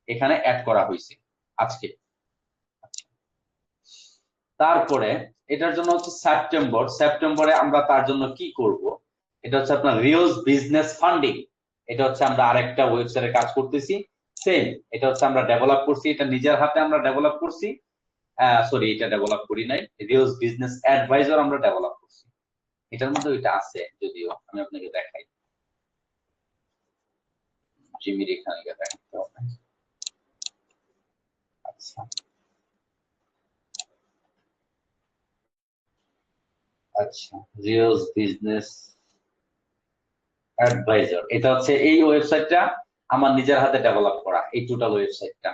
এখানে অ্যাড করা হয়েছে আজকে। তারপরে এটার জন্য হচ্ছে সেপ্টেম্বরে আমরা তার জন্য কি করব, এটা হচ্ছে আপনার রিওস বিজনেস ফান্ডিং। এটা হচ্ছে আমরা আরেকটা ওয়েবসাইটে কাজ করতেছি, সেম এটা হচ্ছে আমরা ডেভেলপ করছি, এটা নিজের হাতে আমরা ডেভেলপ করছি, সরি এটা ডেভেলপ করি নাই, রিওস বিজনেস অ্যাডভাইজার আমরা ডেভেলপ করছি। এটার মধ্যে এটা আছে, যদিও আমি আপনাকে দেখাই, জিমির এখানে দেখাতে হবে। আচ্ছা আচ্ছা, রিওস বিজনেস অ্যাডভাইজার, এটা হচ্ছে এই ওয়েবসাইটটা আমার নিজের হাতে ডেভেলপ করা, এই টোটাল ওয়েবসাইটটা।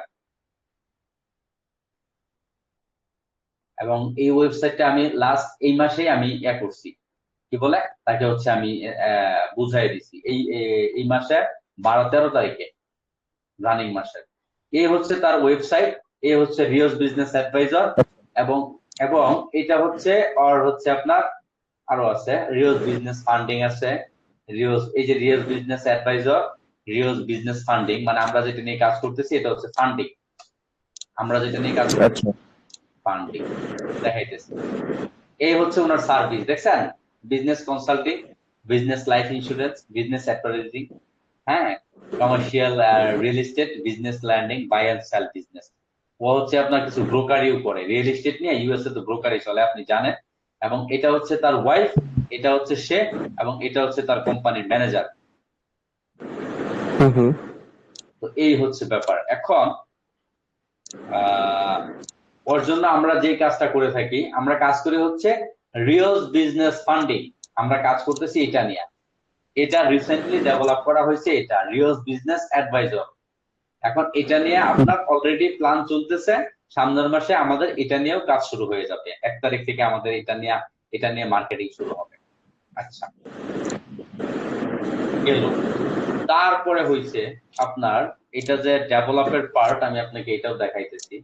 এবং এই ওয়েবসাইটটা আমি লাস্ট এই মাসেই আমি করছি, কি বলে তাকে হচ্ছে আমি বুঝাই দিছি এই মাসে 12-13 তারিখে, রানিং মাসে। এই হচ্ছে তার ওয়েবসাইট, এই হচ্ছে রিওস বিজনেস অ্যাডভাইজার। এবং এবং এটা হচ্ছে আর হচ্ছে আপনার আরো আছে রিওস বিজনেস ফান্ডিং আছে, রিওস, এই যে Rios business advisor, Rios business funding, মানে আমরা যেটা নিয়ে কাজ করতেছি এটা হচ্ছে ফান্ডিং, আমরা যেটা নিয়ে কাজ করতেছি ফান্ডিং দেখাইতেছি। এই হচ্ছে ওনার সার্ভিস, দেখছেন, business consulting, business life insurance, business advising, হ্যাঁ, commercial real estate, business lending, buy and sell business. ও হচ্ছে আপনার কিছু ব্রোকারিও করে, রিয়েল এস্টেট নিয়ে ইউএসএ তো ব্রোকারি চলে আপনি জানেন। এবং এটা হচ্ছে তার ওয়াইফ, এটা হচ্ছে সে, এবং এটা হচ্ছে তার কোম্পানির ম্যানেজার। তো এই হচ্ছে ব্যাপার। এখন ওর জন্য আমরা যে কাজটা করে থাকি, আমরা কাজ করি হচ্ছে রিওস বিজনেস ফান্ডিং, আমরা কাজ করতেছি এটা নিয়ে। এটা রিসেন্টলি ডেভেলপ করা হয়েছে, এটা রিওস বিজনেস অ্যাডভাইজার। এখন এটা নিয়ে আপনার অলরেডি প্ল্যান চলতেছে, সামনের মাসে আমাদের এটা নিয়েও কাজ শুরু হয়ে যাবে, 1 তারিখ থেকে আমাদের এটা নিয়ে মার্কেটিং শুরু হবে। আচ্ছা, গেল। তারপরে হইছে আপনার এটা যে ডেভেলপের পার্ট, আমি আপনাকে এটাও দেখাইতেছি।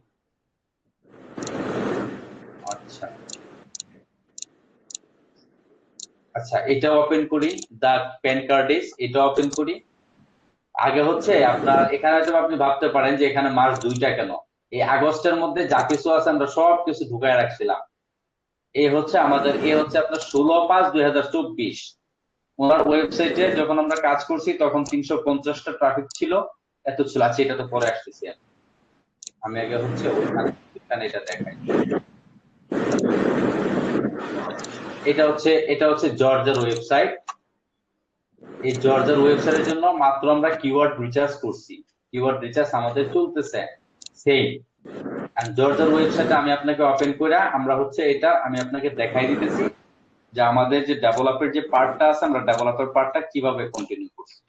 আচ্ছা আচ্ছা, এটা ওপেন করি, দা প্যান কার্ড ইজ, এটা ওপেন করি। আগে হচ্ছে আপনার এখানে হয়তো আপনি ভাবতে পারেন যে এখানে মাস 2টা কেন, এই আগস্টের মধ্যে যা কিছু আছে আমরা সব কিছু ঢুকায় রাখছিলাম। এই হচ্ছে আমাদের, এই হচ্ছে আপনার 16/5/2024 ওনার ওয়েবসাইটে যখন আমরা কাজ করছি তখন 350টা ট্রাফিক ছিল, এত ছিল। আচ্ছা, এটা তো পরে আসতেছি, আমি আগে হচ্ছে ওইখানে এটা দেখাই। এটা হচ্ছে জর্জের ওয়েবসাইট। এই জর্জের ওয়েবসাইটের জন্য মাত্র আমরা কিওয়ার্ড রিচার্জ করছি, কিওয়ার্ড রিচার্জ আমাদের চলতেছে সেম। এন্ড জর্জের ওয়েবসাইটে আমি আপনাকে ওপেন করে আমরা হচ্ছে এটা আমি আপনাকে দেখাই দিতেছি যে আমাদের যে ডেভেলপের যে পার্টটা আছে আমরা ডেভেলপের পার্টটা কিভাবে কন্টিনিউ করছি।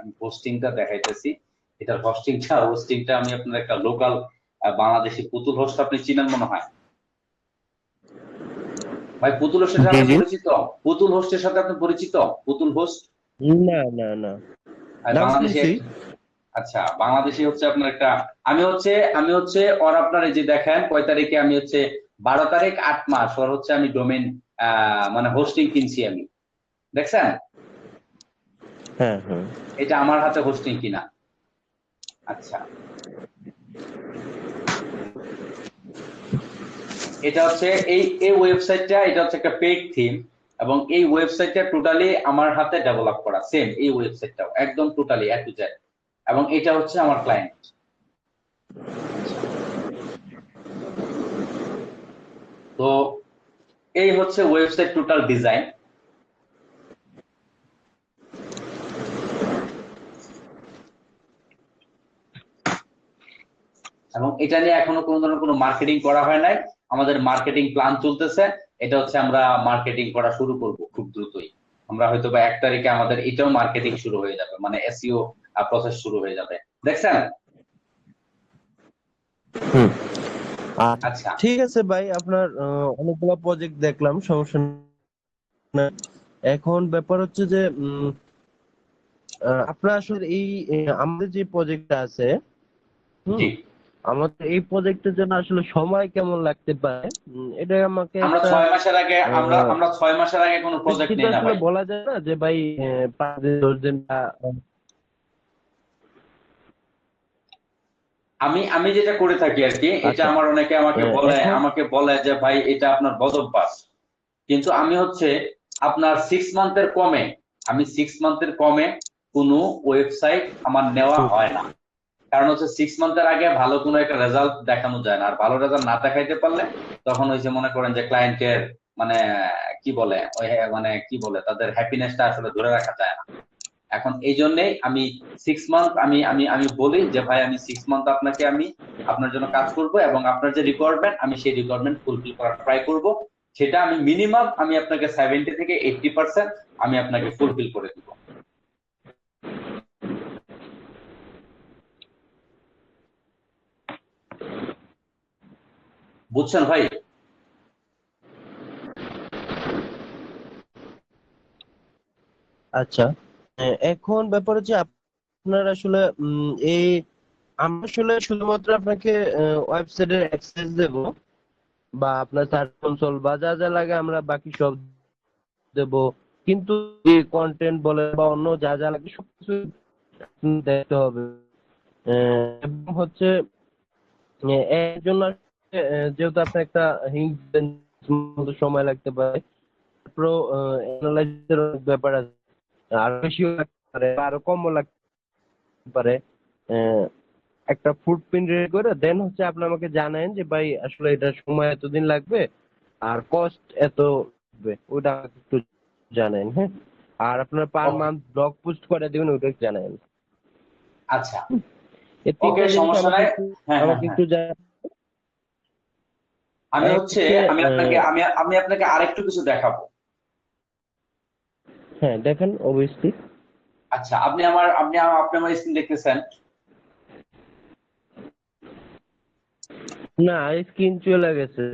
আমি হোস্টিংটা দেখাইতেছি, এটার হোস্টিংটা আমি আপনার একটা লোকাল বাংলাদেশি পুতুল হোস্ট, আপনি চিনেন মনে হয় ভাই, পুতুল হোস্টের সাথে আপনি পরিচিত? পুতুল হোস্টের সাথে আপনি পরিচিত? পুতুল হোস্ট না না না, নাম বাংলাদেশি শুনছি। আচ্ছা, বাংলাদেশি হচ্ছে আপনার একটা, আমি হচ্ছে ওর আপনার এই যে দেখেন কয় তারিখে, আমি হচ্ছে 12 তারিখ 8 মাস ওর হচ্ছে আমি ডোমেইন মানে হোস্টিং কিনছি আমি, দেখছেন, হ্যাঁ হ্যাঁ। এটা আমার হাতে হোস্টিং কিনা। আচ্ছা, এটা হচ্ছে এই ওয়েবসাইটটা, এটা হচ্ছে একটা পেইড থিম, এবং এই ওয়েবসাইটটা টোটালি আমার হাতে ডেভেলপ করা, সেম এই ওয়েবসাইটটাও একদম টোটালি এ টু জেড, এবং এটা হচ্ছে আমার ক্লায়েন্ট। তো এই হচ্ছে ওয়েবসাইট টোটাল ডিজাইন। এবং এটা নিয়ে এখনো কোনো ধরনের কোনো মার্কেটিং করা হয় নাই। আমাদের মার্কেটিং প্ল্যান চলতেছে, এটা হচ্ছে আমরা মার্কেটিং করা শুরু করব খুব দ্রুতই। আমরা হয়তো বা 1 তারিখে আমাদের এটাও মার্কেটিং শুরু হয়ে যাবে, মানে এসইও প্রসেস শুরু হয়ে যাবে, দেখছেন? হুম। আর আচ্ছা, ঠিক আছে ভাই, আপনার অনেকগুলো প্রজেক্ট দেখলাম, সমস্যা নাই। এখন ব্যাপার হচ্ছে যে আপনার আসলে এই আমাদের যে প্রজেক্টটা আছে, জি। হুম, আমাদের এই প্রজেক্টের জন্য আসলে সময় কেমন লাগতে পারে, এটা আমাকে আমরা একটা 6 মাসের আগে আমরা আহ, আমরা 6 মাসের আগে কোনো প্রজেক্ট নিশ্চিত নেই না আসলে ভাই। বলা যায় না যে ভাই 5 দিন 10 দিন আমি যেটা করে থাকি আর কি, এটা আচ্ছা। আমার অনেকে এখন আমাকে বলে যে ভাই এটা আপনার বদভ্যাস, কিন্তু আমি হচ্ছে আপনার 6 মান্থের কমে, আমি 6 মান্থের কমে কোনো ওয়েবসাইট আমার নেওয়া হুম, হয় না। কারণ হচ্ছে 6 মান্থের আগে ভালো কোনো একটা রেজাল্ট দেখানো যায় না, আর ভালো রেজাল্ট না দেখাইতে পারলে তখন হচ্ছে মনে করেন যে ক্লায়েন্টের মানে কি বলে ওই মানে কি বলে তাদের হ্যাপিনেসটা আসলে ধরে রাখা যায় না। এখন এই জন্যই আমি 6 মান্থ আমি বলি যে ভাই আমি 6 মান্থ আপনাকে আমি আপনার জন্য কাজ করব, এবং আপনার যে রিকোয়ারমেন্ট আমি সেই রিকোয়ারমেন্ট ফুলফিল করার ট্রাই করব। সেটা আমি মিনিমাম আমি আপনাকে 70 থেকে 80% আমি আপনাকে ফুলফিল করে দিব। বুঝছেন ভাই? আচ্ছা। এখন ব্যাপার হচ্ছে আপনার আসলে এই আমরা আসলে শুধুমাত্র আপনাকে ওয়েবসাইটের অ্যাক্সেস দেব, বা আপনার সার্চ কনসোল বা যা যা লাগে আমরা বাকি সব দেব, কিন্তু এই কন্টেন্ট বলে বা অন্য যা যা লাগে সবকিছু দেখতে হবে। এবং হচ্ছে এর জন্য আসলে, যেহেতু আপনার একটা হিন্ট মতো সময় লাগতে পারে, প্রো অ্যানালাইসিসের ব্যাপার আছে, আরো বেশিও লাগতে পারে বা আরো কমও লাগতে পারে। আহ, একটা ফুটপ্রিন্ট রেডি করে দেন হচ্ছে আপনি আমাকে জানেন যে ভাই আসলে এটা সময় এতদিন লাগবে আর কস্ট এত লাগবে, ওটা আমাকে একটু জানেন, হ্যাঁ। আর আপনার পার ওকে, মান্থ ব্লগ পোস্ট করে দিবেন, ওটা জানেন। আচ্ছা, এই ওকে, তিনটা জিনিস সমস্যা নাই। হ্যাঁ, হ্যাঁ, আমাকে হ্যাঁ। একটু জানান। আমি আর হচ্ছে হচ্ছে আমি আপনাকে আরেকটু কিছু দেখাবো। হ্যাঁ দেখেন অবভিয়াসলি। আচ্ছা, আপনি আমার স্ক্রিন দেখতেছেন? না, স্ক্রিন চলে গেছে।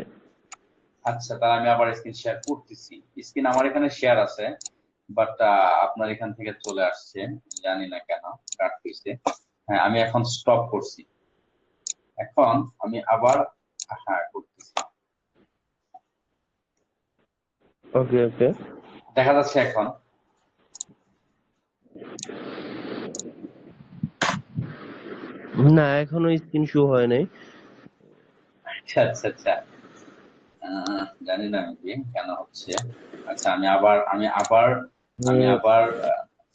আচ্ছা, তাহলে আমি আবার স্ক্রিন শেয়ার করতেছি। স্ক্রিন আমার এখানে শেয়ার আছে, বাট আপনার এখান থেকে চলে আসছে, জানি না কেন কাট হয়েছে। হ্যাঁ, আমি এখন স্টপ করছি। এখন আমি আবার হ্যাঁ করতেছি। ওকে ওকে। দেখা যাচ্ছে এখন? না, এখনো স্ক্রিন শো হয় নাই। আচ্ছা, আচ্ছা, আচ্ছা। জানি না আমি কেন হচ্ছে। আচ্ছা, আমি আবার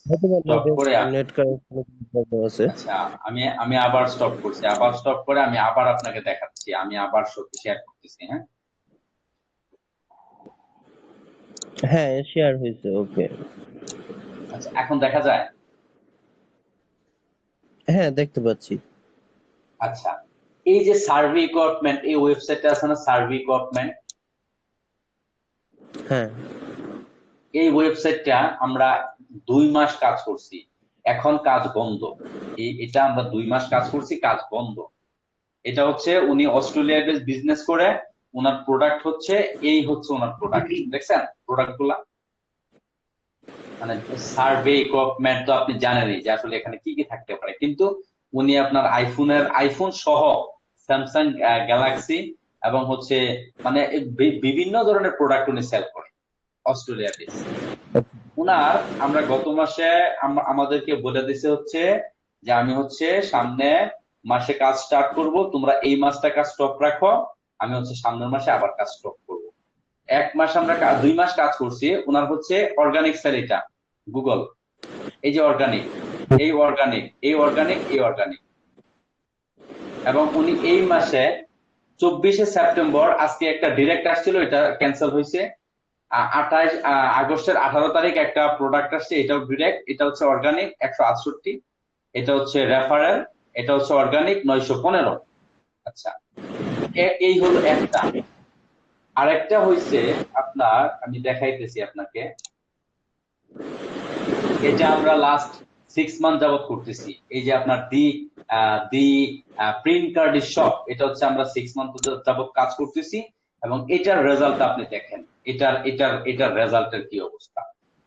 হয়তো বা স্টপ করে নেট কানেকশন প্রবলেম আছে। আচ্ছা, আমি আবার স্টপ করছি, আবার স্টপ করে আমি আবার আপনাকে দেখাচ্ছি, আমি আবার সত্যি শেয়ার করতেছি। হ্যাঁ, হ্যাঁ শেয়ার হয়েছে, ওকে। আচ্ছা, এখন দেখা যায়? হ্যাঁ দেখতে পাচ্ছি। আচ্ছা, এই যে সার্ভে ইকুইপমেন্ট, এই ওয়েবসাইটে আছে না সার্ভে ইকুইপমেন্ট, হ্যাঁ এই ওয়েবসাইটটা আমরা 2 মাস কাজ করছি, এখন কাজ বন্ধ। এটা আমরা 2 মাস কাজ করছি, কাজ বন্ধ। এটা হচ্ছে উনি অস্ট্রেলিয়া বেস বিজনেস করে, ওনার প্রোডাক্ট হচ্ছে এই হচ্ছে ওনার প্রোডাক্ট, দেখছেন প্রোডাক্ট গুলা? মানে সার্ভে ইকুইপমেন্ট তো আপনি জানেনই যে আসলে এখানে কি কি থাকতে পারে, কিন্তু উনি আপনার আইফোন সহ স্যামসাং গ্যালাক্সি এবং হচ্ছে মানে বিভিন্ন ধরনের প্রোডাক্ট উনি সেল করে, অস্ট্রেলিয়া বেস। উনার আমরা গত মাসে আমাদেরকে বলে দিছে হচ্ছে যে আমি হচ্ছে সামনে মাসে কাজ স্টার্ট করব, তোমরা এই মাসটা কাজ স্টপ রাখো, আমি হচ্ছে সামনের মাসে আবার কাজ স্টপ করব। 1 মাস আমরা 2 মাস কাজ করছি। ওনার হচ্ছে অর্গানিক সেল, এটা গুগল, এই যে অর্গানিক, এই অর্গানিক, এই অর্গানিক, এই অর্গানিক। এবং উনি এই মাসে 24শে সেপ্টেম্বর, আজকে একটা ডিরেক্ট আসছিল, এটা ক্যান্সেল হয়েছে। 28 আগস্টের 18 তারিখ একটা প্রোডাক্ট আসছে, এটাও ডিরেক্ট, এটা হচ্ছে অর্গানিক 168, এটা হচ্ছে রেফারেল, এটা হচ্ছে অর্গানিক 915। আচ্ছা, এই হলো একটা। আরেকটা হইছে আপনার, আমি দেখাইতেছি আপনাকে, এটা আমরা লাস্ট 6 মান্থ যাবত করতেছি। এই যে আপনার দি প্রিন্ট কার্ড শপ, এটা হচ্ছে আমরা 6 মান্থ যাবত কাজ করতেছি, এবং এটার রেজাল্ট আপনি দেখেন, এটার রেজাল্টের কি অবস্থা।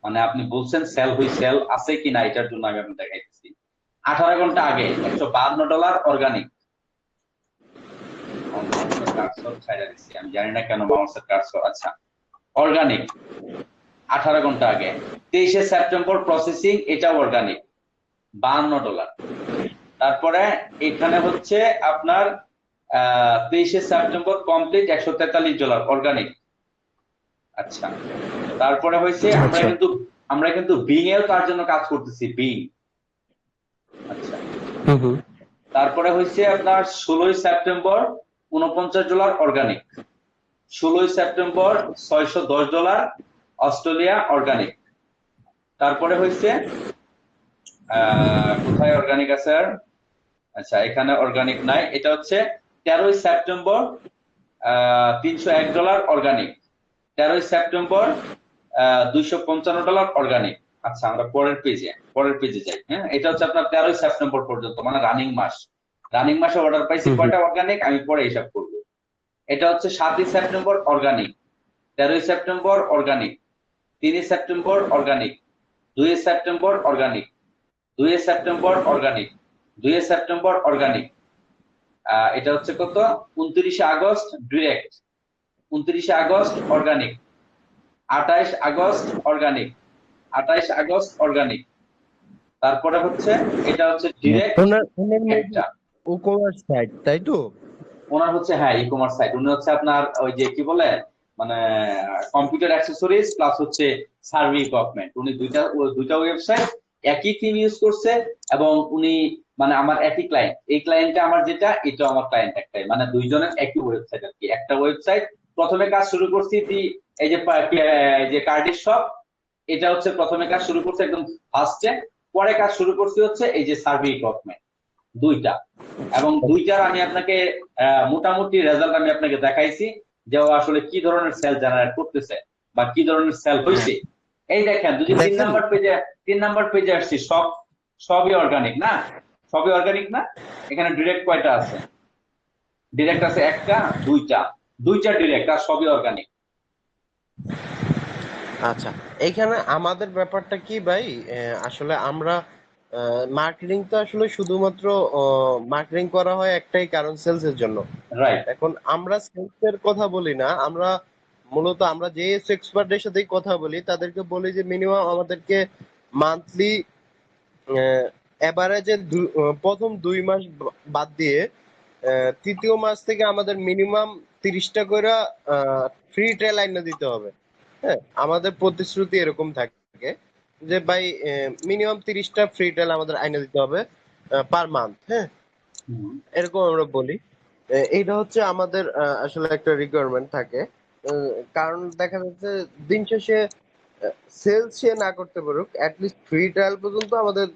মানে আপনি বলছেন সেল আছে কিনা, এটার জন্য আমি আপনাকে দেখাইতেছি। 18 ঘন্টা আগে $152 অর্গানিক। মাউসের কার্সর ছাইড়া দিচ্ছি, আমি জানি না কেন মাউসের কার্সর। আচ্ছা, অর্গানিক 18 ঘন্টা আগে। 23শে সেপ্টেম্বর প্রসেসিং, এটা অর্গানিক $52। তারপরে এখানে হচ্ছে আপনার 23শে সেপ্টেম্বর কমপ্লিট $143 অর্গানিক। আচ্ছা, তারপরে হয়েছে আচ্ছা। আমরা কিন্তু বিং এও তার জন্য কাজ করতেছি, বিং। আচ্ছা, তারপরে হয়েছে আপনার 16ই সেপ্টেম্বর $49 অর্গানিক। 16ই সেপ্টেম্বর $610 অস্ট্রেলিয়া অর্গানিক। তারপরে হয়েছে কোথায় অর্গানিক আছে আর? আচ্ছা, এখানে অর্গানিক নাই। এটা হচ্ছে 13ই সেপ্টেম্বর $301 অর্গানিক। 13ই সেপ্টেম্বর $255 অর্গানিক। আচ্ছা, আমরা পরের পেজে যাই। হ্যাঁ, এটা হচ্ছে আপনার 13ই সেপ্টেম্বর পর্যন্ত, মানে রানিং মাসে অর্ডার পাইছি কয়টা অর্গানিক, আমি পরে হিসাব করব। এটা হচ্ছে 7ই সেপ্টেম্বর অর্গানিক, 13ই সেপ্টেম্বর অর্গানিক, 3ই সেপ্টেম্বর অর্গানিক, 2ই সেপ্টেম্বর অর্গানিক, 2ই সেপ্টেম্বর অর্গানিক, 2ই সেপ্টেম্বর অর্গানিক। এটা হচ্ছে কত, 29শে আগস্ট ডিরেক্ট, 29শে August organic, 28 August organic, 28 August organic. তারপরে হচ্ছে এটা হচ্ছে ডিরেক্ট ওনার একটা। ই-কমার্স সাইট, তাই তো? ওনার হচ্ছে, হ্যাঁ, ই কমার্স সাইট। উনি হচ্ছে আপনার ওই যে কি বলে, মানে কম্পিউটার অ্যাক্সেসরিজ প্লাস হচ্ছে সার্ভে ইকুইপমেন্ট। উনি দুইটা ওয়েবসাইট একই থিম ইউজ করছে, এবং উনি মানে আমার একই ক্লায়েন্ট। এই ক্লায়েন্টটা আমার যেটা, এটা আমার ক্লায়েন্ট একটাই, মানে দুইজনের একই ওয়েবসাইট আর কি। একটা ওয়েবসাইট প্রথমে কাজ শুরু করছি, এই যে কার্ডের শপ, এটা হচ্ছে প্রথমে কাজ শুরু করছে একদম ফার্স্টে। পরে কাজ শুরু করছি হচ্ছে এই যে সার্ভে ইকুইপমেন্ট, দুইটা। এবং দুইটার আমি আপনাকে মোটামুটি রেজাল্ট আমি আপনাকে দেখাইছি, যে ও আসলে কি ধরনের সেল জেনারেট করতেছে বা কি ধরনের সেল হয়েছে। এই দেখেন, যদি তিন দেখেন, নাম্বার পেজে আসছি, সবই অর্গানিক না? সবই অর্গানিক না? এখানে ডিরেক্ট কয়টা আছে? ডিরেক্ট আছে একটা, দুইটা ডিরেক্ট, আর সবই অর্গানিক। আচ্ছা, এখানে আমাদের ব্যাপারটা কি ভাই, আসলে আমরা মার্কেটিং তো আসলে শুধুমাত্র মার্কেটিং করা হয় একটাই কারণ, সেলস এর জন্য। রাইট। এখন আমরা সেলস এর কথা বলি না, আমরা মূলত আমরা যে এক্সপার্টের সাথেই কথা বলি তাদেরকে বলি যে মিনিমাম আমাদেরকে মান্থলি এভারেজে প্রথম 2 মাস বাদ দিয়ে তৃতীয় মাস থেকে আমাদের মিনিমাম 30টা করে ফ্রি ট্রায়াল আইনা দিতে হবে। হ্যাঁ, আমাদের প্রতিশ্রুতি এরকম থাকে যে ভাই মিনিমাম 30টা ফ্রি ট্রায়াল আমাদের আইনা দিতে হবে পার মান্থ। হ্যাঁ, এরকম আমরা বলি। এইটা হচ্ছে আমাদের আসলে একটা রিকোয়ারমেন্ট থাকে। কারণ দেখা যাচ্ছে দিন শেষে সেলস সে না করতে পারুক, লিস্ট ফ্রি ট্রায়াল পর্যন্ত আমাদের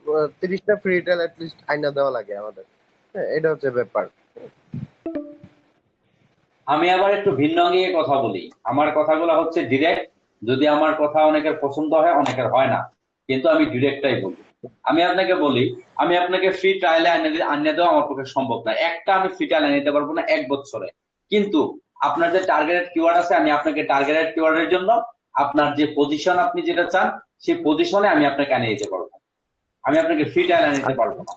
30টা ফ্রি ট্রায়াল লিস্ট আইনা দেওয়া লাগে আমাদের। হ্যাঁ, এটা হচ্ছে ব্যাপার। আমি আবার একটু ভিন্ন অঙ্গে কথা বলি। আমার কথাগুলো হচ্ছে ডিরেক্ট। যদি আমার কথা অনেকের পছন্দ হয়, অনেকের হয় না, কিন্তু আমি ডিরেক্টটাই বলি। আমি আপনাকে বলি, আমি আপনাকে ফ্রি ট্রায়ালে আনিয়ে দেওয়া আমার পক্ষে সম্ভব না। একটা আমি ফ্রি ট্রায়াল আনিয়ে দিতে পারবো না 1 বছরে। কিন্তু আপনার যে টার্গেটেড কিওয়ার্ড আছে, আমি আপনাকে টার্গেটেড কিওয়ার্ডের জন্য আপনার যে পজিশন আপনি যেটা চান, সেই পজিশনে আমি আপনাকে আনিয়ে দিতে পারবো। আমি আপনাকে ফ্রি ট্রায়াল আনিয়ে দিতে পারবো না।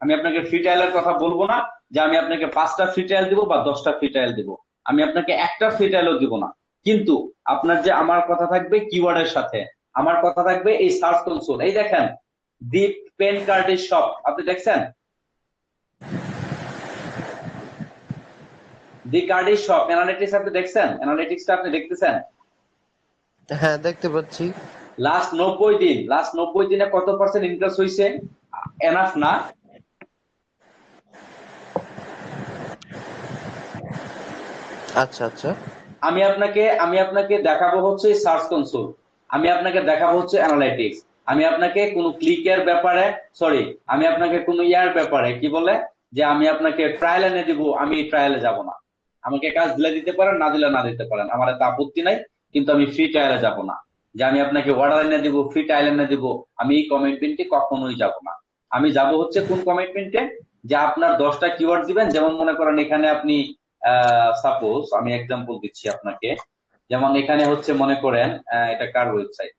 আমি আপনাকে ফ্রি ট্রায়ালের কথা বলবো না, যে আমি আপনাকে 5টা ফ্রি ট্রায়াল দিব বা 10টা ফ্রি ট্রায়াল দিব। আমি আপনাকে একটা ফ্রি ট্রায়ালও দিব না। কিন্তু আপনার যে আমার কথা থাকবে কিওয়ার্ডের সাথে, আমার কথা থাকবে এই সার্চ কনসোল। এই দেখেন, দি পেন কার্ডের শপ, আপনি দেখছেন? দি কার্ডের শপ অ্যানালিটিক্স আপনি দেখছেন? অ্যানালিটিক্সটা আপনি দেখতেছেন? হ্যাঁ, দেখতে পাচ্ছি। লাস্ট 90 দিনে কত পার্সেন্ট ইনক্রিজ হয়েছে? এনাফ না? আচ্ছা, আচ্ছা। আমি আপনাকে দেখাবো হচ্ছে সার্চ কনসোল, আমি আপনাকে দেখাবো হচ্ছে অ্যানালাইটিক্স, আমি আপনাকে কোনো ক্লিকের ব্যাপারে, সরি, আমি আপনাকে কোনো ইয়ার ব্যাপারে, কি বলে, যে আমি আপনাকে ট্রায়াল এনে দিব, আমি ট্রায়ালে যাব না। আমাকে কাজ দিলে দিতে পারেন, না দিলে না দিতে পারেন, আমার এত আপত্তি নাই, কিন্তু আমি ফ্রি ট্রায়ালে যাব না। যে আমি আপনাকে অর্ডার এনে দিব, ফ্রি ট্রায়াল এনে দিব, আমি এই কমিটমেন্টে কখনোই যাব না। আমি যাব হচ্ছে কোন কমিটমেন্টে, যে আপনার 10টা কিওয়ার্ড দিবেন। যেমন মনে করেন এখানে আপনি সাপোজ আমি এক্সাম্পল দিচ্ছি আপনাকে, যেমন এখানে হচ্ছে মনে করেন এটা কার ওয়েবসাইট,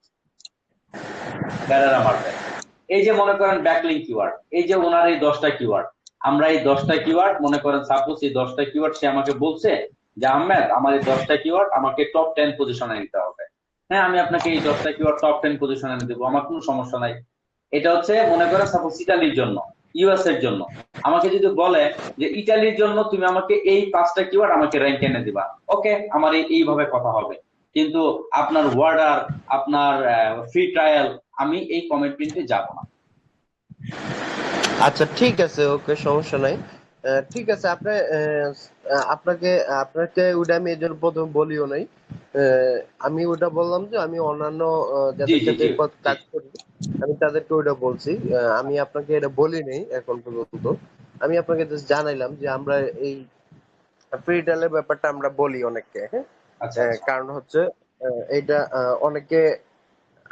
প্যারারা মার্কেট। এই যে মনে করেন ব্যাকলিংক কিওয়ার্ড, এই যে ওনার এই 10টা কিওয়ার্ড, আমরা এই 10টা কিওয়ার্ড মনে করেন সাপোজ এই 10টা কিওয়ার্ড সে আমাকে বলছে যে আহমেদ আমার এই 10টা কিওয়ার্ড আমাকে টপ 10 পজিশনে নিতে হবে। হ্যাঁ, আমি আপনাকে এই 10টা কিওয়ার্ড টপ 10 পজিশনে এনে দেবো, আমার কোনো সমস্যা নাই। এটা হচ্ছে মনে করেন সাপোজ ইতালির জন্য, ইউএস এর জন্য। আমাকে যদি বলে যে ইতালির জন্য তুমি আমাকে এই 5টা কিওয়ার্ড আমাকে র্যাঙ্ক এনে দিবা, ওকে, আমার এইভাবে কথা হবে। কিন্তু আপনার ওয়ার্ডার, আপনার ফ্রি ট্রায়াল, আমি এই কমিটমেন্টে যাব না। আচ্ছা ঠিক আছে, ওকে, সমস্যা নাই। ঠিক আছে, আপনাকে আপনাকে ওটা আমি এর জন্য প্রথম বলিও নাই। আমি ওটা বললাম যে আমি অন্যান্য জি যাদের জি সাথে জি জি। কাজ করি, আমি তাদেরকে ওটা বলছি। আমি আপনাকে এটা বলি নাই এখন পর্যন্ত। আমি আপনাকে জাস্ট জানাইলাম যে আমরা এই ফ্রি ট্রায়ালের ব্যাপারটা আমরা বলি অনেককে, হ্যাঁ। আচ্ছা আচ্ছা। কারণ হচ্ছে এইটা অনেকে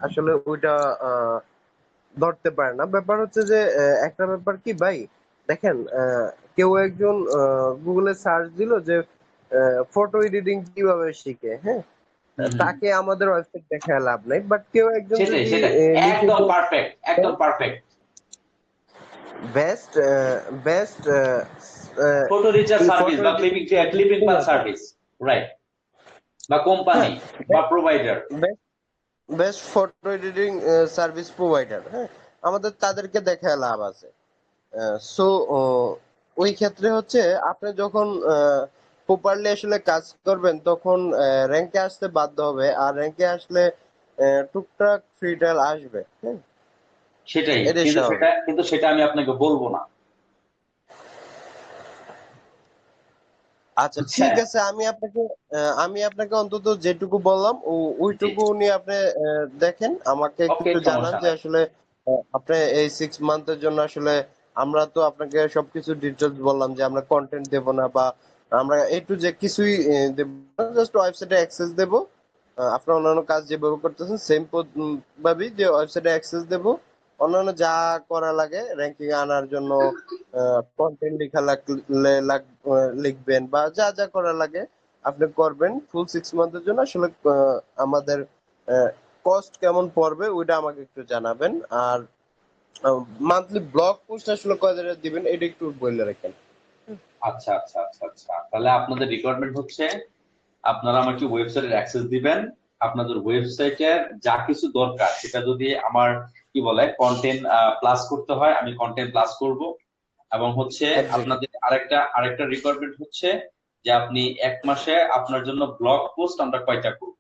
আসলে ওইটা ধরতে পারে না। ব্যাপার হচ্ছে যে একটা ব্যাপার কি ভাই, দেখেন, কেউ একজন গুগলে সার্চ দিল যে ফটো এডিটিং কিভাবে শিখে, হ্যাঁ। হম হম। তাকে আমাদের ওয়েবসাইট দেখায় লাভ নাই, বাট কেউ একজন সেটাই যদি সেটাই, লিখে একদম পারফেক্ট, একদম perfect. Best best photo recharge service photo বা editing clipping clipping path service, right, বা কোম্পানি হ্যাঁ, বা provider. Best photo editing service provider, হ্যাঁ, আমাদের তাদেরকে দেখায় লাভ আছে। সো ওই ক্ষেত্রে হচ্ছে আপনি যখন প্রপারলি আসলে কাজ করবেন তখন র্যাঙ্কে আসতে বাধ্য হবে, আর র্যাঙ্কে আসলে টুকটাক ফ্রি ট্রায়াল আসবে, হ্যাঁ, সেটাই, এটাই কিন্তু স্বাভাবিক। সেটা আমি আপনাকে বলবো না, আচ্ছা ঠিক বুঝছেন? আছে, আমি আপনাকে অন্তত যেটুকু বললাম জি, ওইটুকু নিয়ে আপনি দেখেন, আমাকে ওকে, একটু জানান সমস্যা যে নাই। আসলে আপনি এই 6 মান্থের জন্য আসলে আমরা তো আপনাকে সবকিছু ডিটেলস বললাম যে আমরা কন্টেন্ট দেব না, বা আমরা একটু যে কিছুই দেব না, জাস্ট ওয়েবসাইটে অ্যাক্সেস দেব। আপনার অন্যান্য কাজ যেভাবে করতেছেন সেম ভাবেই যে ওয়েবসাইটে অ্যাক্সেস দেব। অন্যান্য যা করা লাগে র্যাঙ্কিং আনার জন্য, কন্টেন্ট লেখা লাগলে লিখবেন, বা যা যা করা লাগে আপনি করবেন ফুল 6 মান্থের জন্য। আসলে আমাদের কস্ট কেমন পড়বে ওইটা আমাকে একটু জানাবেন। আর মান্থলি ব্লগ পোস্ট আসলে কয়টা দিবেন এটা একটু বলে রাখেন। আচ্ছা আচ্ছা আচ্ছা আচ্ছা, তাহলে আপনাদের রিকোয়ারমেন্ট হচ্ছে আপনারা আমাকে ওয়েবসাইটের অ্যাক্সেস দিবেন। আপনাদের ওয়েবসাইটের যা কিছু দরকার সেটা যদি আমার কি বলে কন্টেন্ট প্লাস করতে হয়, আমি কন্টেন্ট প্লাস করব। এবং হচ্ছে এক্স্যাক্টলি। আপনাদের আরেকটা রিকোয়ারমেন্ট হচ্ছে যে আপনি 1 মাসে আপনার জন্য ব্লগ পোস্ট আমরা কয়টা করব,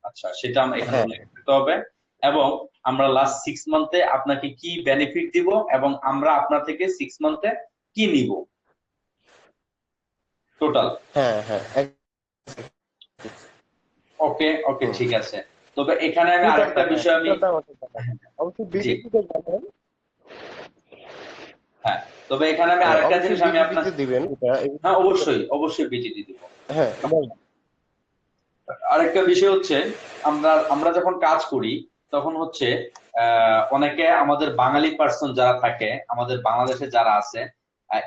আচ্ছা সেটা আমরা এখানে হ্যাঁ, উল্লেখ করতে হবে। এবং আমরা লাস্ট 6 মান্থে আপনাকে কি বেনিফিট দিব এবং আমরা আপনার থেকে 6 মান্থে কি নিব টোটাল। হ্যাঁ, হ্যাঁ, ওকে ওকে, হুম। ঠিক আছে। তবে এখানে আমি আরেকটা টোটালটা, হ্যাঁ, বিষয় আমি, টোটালটা আমাকে জানাবেন। অবশ্যই জি, বিজিবিতে জানাবেন। হ্যাঁ, তবে এখানে আমি আরেকটা অবশ্যই জিনিস আমি আপনার, বিজিবিতে দিবেন এটা। হ্যাঁ অবশ্যই অবশ্যই বিজিটি দিব। হ্যাঁ, আরেকটা বিষয় হচ্ছে আমরা আমরা যখন কাজ করি তখন হচ্ছে অনেকে আমাদের বাঙালি পার্সন যারা থাকে, আমাদের বাংলাদেশে যারা আছে,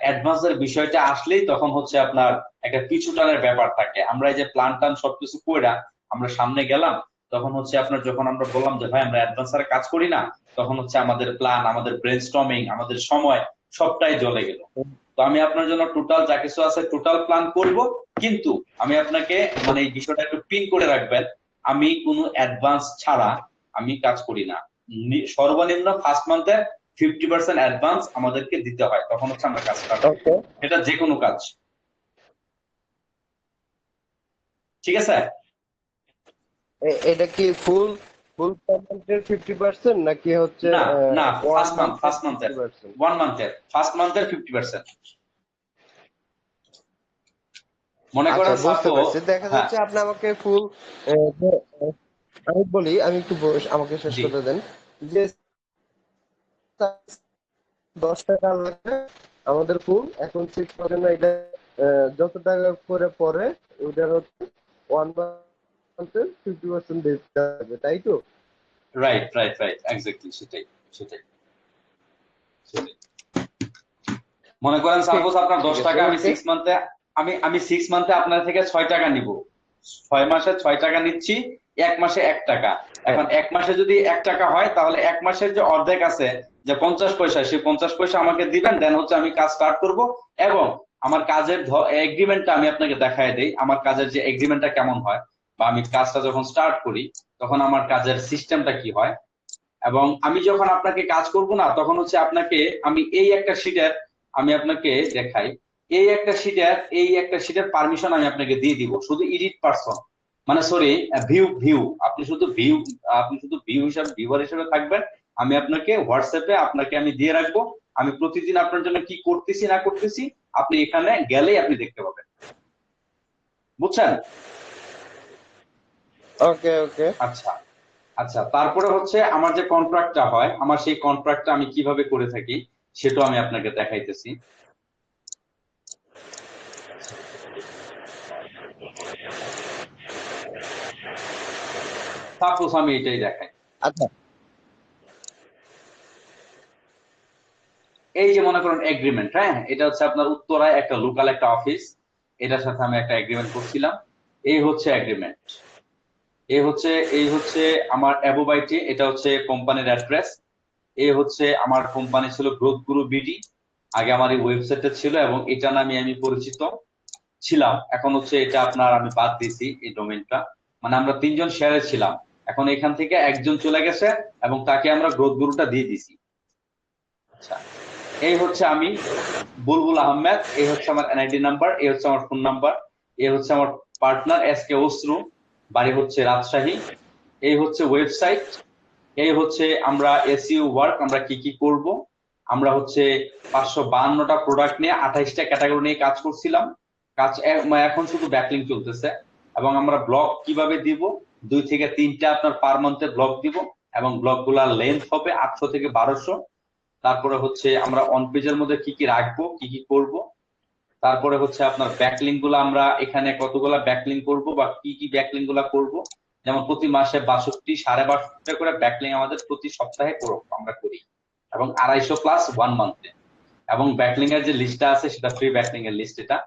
অ্যাডভান্সের বিষয়টা আসলেই তখন হচ্ছে আপনার একটা পিছুটানের ব্যাপার থাকে। আমরা এই যে প্ল্যান টান সবকিছু কইরা আমরা সামনে গেলাম, তখন হচ্ছে আপনার যখন আমরা বললাম যে ভাই আমরা অ্যাডভান্সারে কাজ করি না, তখন হচ্ছে আমাদের প্ল্যান, আমাদের ব্রেনস্টর্মিং, আমাদের সময় সবটাই জ্বলে গেল। তো আমি আপনার জন্য টোটাল যা কিছু আছে টোটাল প্ল্যান করব, কিন্তু আমি আপনাকে মানে এই বিষয়টা একটু পিন করে রাখবেন, আমি কোনো অ্যাডভান্স ছাড়া আমি কাজ করি না। সর্বনিম্ন ফার্স্ট মান্থে 50% অ্যাডভান্স আমাদেরকে দিতে হয়, তখন হচ্ছে আমরা কাজ স্টার্ট করি। ওকে। এটা যে কোনো কাজ, ঠিক আছে? এটা কি ফুল ফুল পেমেন্টের 50% নাকি হচ্ছে না না, ওয়ান ফার্স্ট মান্থ, মান্থের 50%? 1 মান্থের 50%। মনে আচ্ছা, করেন বুঝতে সাপোজ, পারছি। দেখা হ্যাঁ, যাচ্ছে আপনি আমাকে ফুল, আমি বলি, আমি একটু আমাকে শেষ জি, করতে দেন। যে 10 টাকা লাগবে আমাদের ফুল এখন 6% না, এটা যত টাকা করে পরে ওটার হচ্ছে 1 মান্থে 50% দিতে হবে, তাই তো? রাইট রাইট রাইট, এক্স্যাক্টলি সেটাই সেটাই সেটাই। মনে করেন ঠিক সাপোজ আপনার ঠিক 10 আছে, টাকা, আমি ওকে। 6 মান্থে আমি 6 মান্থে আপনার থেকে 6 টাকা নিব, 6 মাসে 6 টাকা নিচ্ছি, 1 মাসে 1 টাকা। হ্যাঁ, এখন 1 মাসে যদি 1 টাকা হয় তাহলে 1 মাসের যে অর্ধেক আছে, যে 50 পয়সা, সেই 50 পয়সা আমাকে দিবেন, দেন হচ্ছে আমি কাজ স্টার্ট করব। এবং আমার কাজের এগ্রিমেন্টটা আমি আপনাকে দেখায় দেই, আমার কাজের যে এগ্রিমেন্টটা কেমন হয়, বা আমি কাজটা যখন স্টার্ট করি তখন আমার কাজের সিস্টেমটা কি হয়। এবং আমি যখন আপনাকে কাজ করব না, তখন হচ্ছে আপনাকে আমি এই একটা শিটের, আমি আপনাকে দেখাই, এই একটা শিটের পারমিশন আমি আপনাকে দিয়ে দিব, শুধু এডিট পারসন, মানে সরি, ভিউ আপনি শুধু ভিউয়ার হিসেবে থাকবেন। আমি আপনাকে হোয়াটসঅ্যাপে আপনাকে আমি দিয়ে রাখবো, আমি প্রতিদিন আপনার জন্য কি করতেছি না করতেছি আপনি এখানে গেলেই আপনি দেখতে পাবেন, বুঝছেন? ওকে ওকে। আচ্ছা আচ্ছা, তারপরে হচ্ছে আমার যে কন্ট্রাক্টটা হয়, আমার সেই কন্ট্রাক্টটা আমি কিভাবে করে থাকি সেটাও আমি আপনাকে দেখাইতেছি। সাপোজ আমি এটাই দেখাই, আচ্ছা এই যে মনে করেন এগ্রিমেন্ট, হ্যাঁ, এটা হচ্ছে আপনার উত্তরায় একটা লোকাল একটা অফিস, এটার সাথে আমি একটা এগ্রিমেন্ট করছিলাম। এই হচ্ছে এগ্রিমেন্ট, এই হচ্ছে আমার অ্যাবোবাইটি, এটা হচ্ছে কোম্পানির অ্যাড্রেস। এই হচ্ছে আমার কোম্পানি ছিল গ্রোথ গুরু বিডি, আগে আমার এই ওয়েবসাইটটা ছিল এবং এটা নামে আমি পরিচিত ছিলাম। এখন হচ্ছে এটা আপনার আমি বাদ দিয়েছি এই ডোমেইনটা, মানে আমরা 3 জন শেয়ারে ছিলাম, এখন এখান থেকে একজন চলে গেছে এবং তাকে আমরা গ্রোথ গুরুটা দিয়ে দিছি। আচ্ছা, এই হচ্ছে আমি বুলবুল আহমেদ, এই হচ্ছে আমার এনআইডি নাম্বার, এই হচ্ছে আমার ফোন নাম্বার, এই হচ্ছে আমার পার্টনার SK অশ্রু, বাড়ি হচ্ছে রাজশাহী, এই হচ্ছে ওয়েবসাইট, এই হচ্ছে আমরা এসইও ওয়ার্ক, আমরা কি কি করব। আমরা হচ্ছে 552টা প্রোডাক্ট নিয়ে 28টা ক্যাটাগরি নিয়ে কাজ করছিলাম, এখন শুধু ব্যাকলিং চলতেছে। এবং আমরা ব্লগ কিভাবে দিব, 2 থেকে 3টা আপনার পার মান্থে ব্লগ দিব, এবং ব্লগগুলোর লেন্থ হবে 800 থেকে 1200। তারপরে হচ্ছে আমরা অন পেজের মধ্যে কি কি রাখবো, কি কি করব। তারপরে হচ্ছে আপনার ব্যাকলিং গুলো, আমরা এখানে কতগুলা ব্যাকলিং করব বা কি কি ব্যাকলিং গুলা করব। যেমন প্রতি মাসে 62, 62.5টা করে ব্যাকলিং আমাদের প্রতি সপ্তাহে আমরা করি, এবং 250 প্লাস 1 মান্থে। এবং ব্যাকলিং এর যে লিস্টটা আছে সেটা ফ্রি ব্যাকলিং এর লিস্ট এটা।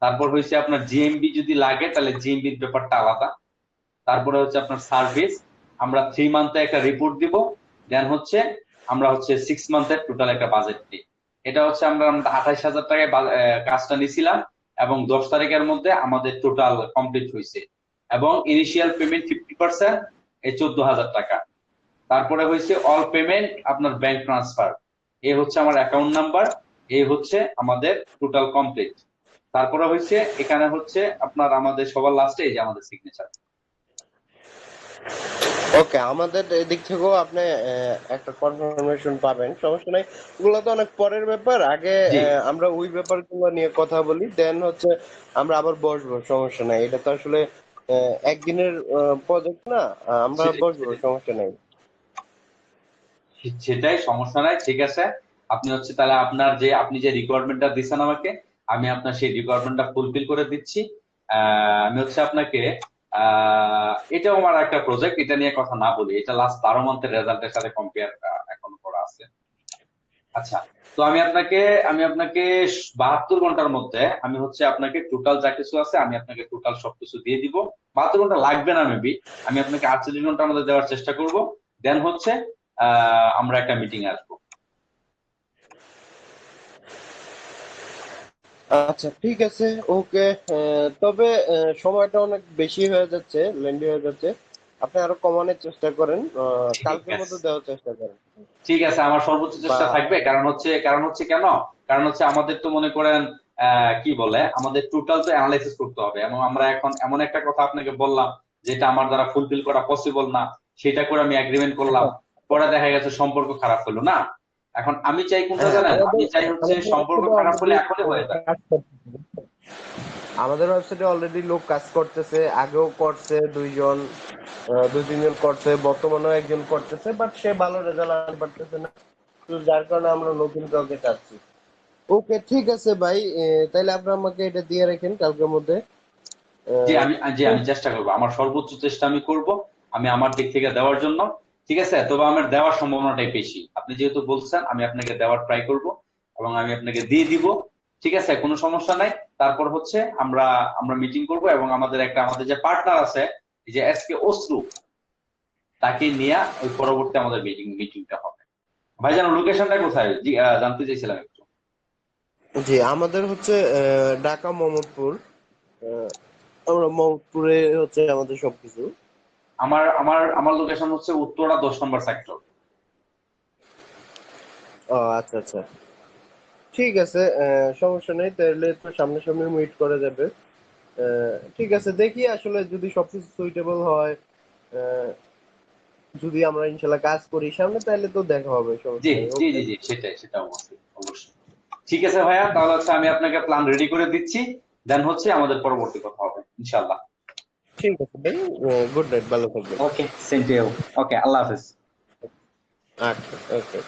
তারপর হচ্ছে আপনার জিএমবি যদি লাগে তাহলে জিএমবির ব্যাপারটা আলাদা। তারপরে হচ্ছে আপনার সার্ভিস, আমরা 3 মান্থে একটা রিপোর্ট দিব, দেন হচ্ছে আমরা হচ্ছে 6 মান্থের টোটাল একটা বাজেট দিই। এটা হচ্ছে আমরা 28,000 টাকায় কাজটা নিছিলাম, এবং 10 তারিখের মধ্যে আমাদের টোটাল কমপ্লিট হয়েছে। এবং ইনিশিয়াল পেমেন্ট 50%, এই 14,000 টাকা। তারপরে হয়েছে অল পেমেন্ট আপনার ব্যাংক ট্রান্সফার, এই হচ্ছে আমার অ্যাকাউন্ট নাম্বার, এই হচ্ছে আমাদের টোটাল কমপ্লিট। তারপরে হয়েছে এখানে হচ্ছে আপনার আমাদের সবার লাস্টে এই যে আমাদের সিগনেচার। ওকে, আমাদের এদিক থেকেও আপনি একটা কনফার্মেশন পাবেন, সমস্যা নাই। ওগুলো তো অনেক পরের ব্যাপার, আগে জি আমরা ওই ব্যাপারগুলো নিয়ে কথা বলি, দেন হচ্ছে আমরা আবার বসবো, সমস্যা নাই। এটা তো আসলে একদিনের প্রজেক্ট না, আমরা সেটাই বসবো, সেটাই সমস্যা নাই। সেটাই, সমস্যা নাই, ঠিক আছে। আপনি হচ্ছে তাহলে আপনার যে আপনি যে রিকোয়ারমেন্টটা দিচ্ছেন আমাকে, আমি আপনার সেই রিকোয়ারমেন্টটা ফুলফিল করে দিচ্ছি। আমি হচ্ছে আপনাকে এটাও আমার একটা প্রজেক্ট, এটা নিয়ে কথা না বলি, এটা লাস্ট 12 মান্থের রেজাল্টের সাথে কম্পেয়ার এখন করা আছে। আচ্ছা, তো আমি আপনাকে 72 ঘন্টার মধ্যে আমি হচ্ছে আপনাকে টোটাল যা কিছু আছে আমি আপনাকে টোটাল সবকিছু দিয়ে দিব। 72 ঘন্টা লাগবে না মেবি, আমি আপনাকে 48 ঘন্টার মধ্যে দেওয়ার চেষ্টা করব। দেন হচ্ছে আমরা একটা মিটিং আসবো। আচ্ছা ঠিক আছে, ওকে। তবে সময়টা অনেক বেশি হয়ে যাচ্ছে, লেন্দি হয়ে যাচ্ছে। আপনি আরো কমানোর চেষ্টা করেন, ঠিক কালকের আছে মধ্যে দেওয়ার চেষ্টা করেন। ঠিক আছে, আমার সর্বোচ্চ বা চেষ্টা থাকবে, কারণ হচ্ছে কেন, কারণ হচ্ছে আমাদের তো মনে করেন কি বলে, আমাদের টোটাল তো অ্যানালাইসিস করতে হবে, এবং আমরা এখন এমন একটা কথা আপনাকে বললাম যেটা আমার দ্বারা ফুলফিল করা পসিবল না, সেটা করে আমি এগ্রিমেন্ট করলাম, পরে দেখা গেছে সম্পর্ক খারাপ হলো না। এখন আমি চাই কোনটা হ্যাঁ, জানেন, আমাদের আমি চাই হচ্ছে আমাদের সম্পর্ক ওয়েবসাইটে খারাপ হলে অলরেডি এখনই হয়ে যাক। কাজ করতেছে, আমাদের ওয়েবসাইটে অলরেডি লোক কাজ করতেছে, আগেও করছে দুইজন, 2-3 জন করছে, বর্তমানেও একজন করতেছে, বাট সে ভালো রেজাল্ট আনতে পারতেছে না, তো যার কারণে আমরা নতুন কাউকে চাচ্ছি। ওকে, ঠিক আছে ভাই, তাইলে আপনি আমাকে এটা দিয়ে রাখেন কালকের মধ্যে। জি আহ, আমি জি আমি চেষ্টা করবো, আমার সর্বোচ্চ চেষ্টা আমি করব আমি আমার দিক থেকে দেওয়ার জন্য। ঠিক আছে, তবে আমার দেওয়ার সম্ভাবনাটাই বেশি, আপনি যেহেতু বলছেন আমি আপনাকে দেওয়ার ট্রাই করব এবং আমি আপনাকে দিয়ে দিব। ঠিক আছে, কোনো সমস্যা নাই। তারপর হচ্ছে আমরা আমরা মিটিং করব এবং আমাদের যে পার্টনার আছে, এই যে এসকে অশ্রু, তাকে নিয়ে ওই পরবর্তী আমাদের মিটিংটা হবে। ভাইজান লোকেশনটা কোথায়, জি জানতে চাইছিলাম একটু। জি, আমাদের হচ্ছে ঢাকা মোহাম্মদপুর। আহ, আমরা মোহাম্মদপুরে হচ্ছে আমাদের সবকিছু। আমার লোকেশন হচ্ছে উত্তরা 10 নম্বর সেক্টর। ও আচ্ছা আচ্ছা, ঠিক আছে, সমস্যা নেই, তাহলে তো সামনাসামনি মিট করা যাবে। ঠিক আছে, দেখি আসলে যদি সবকিছু সুইটেবল হয়, আহ, যদি আমরা ইনশাল্লাহ কাজ করি সামনে, তাহলে তো দেখা হবে, জি সমস্যা নেই। জি ওকে। জি জি সেটাই, সেটা অবশ্যই অবশ্যই। ঠিক আছে ভাইয়া, তাহলে হচ্ছে আমি আপনাকে প্ল্যান রেডি করে দিচ্ছি, দেন হচ্ছে আমাদের পরবর্তী কথা হবে ইনশাল্লাহ। ঠিক আছে ভাই, গুড নাইট, ভালো থাকবেন। ওকে, সেম টু ইউ। ওকে, আল্লাহ হাফেজ। আচ্ছা, ওকে।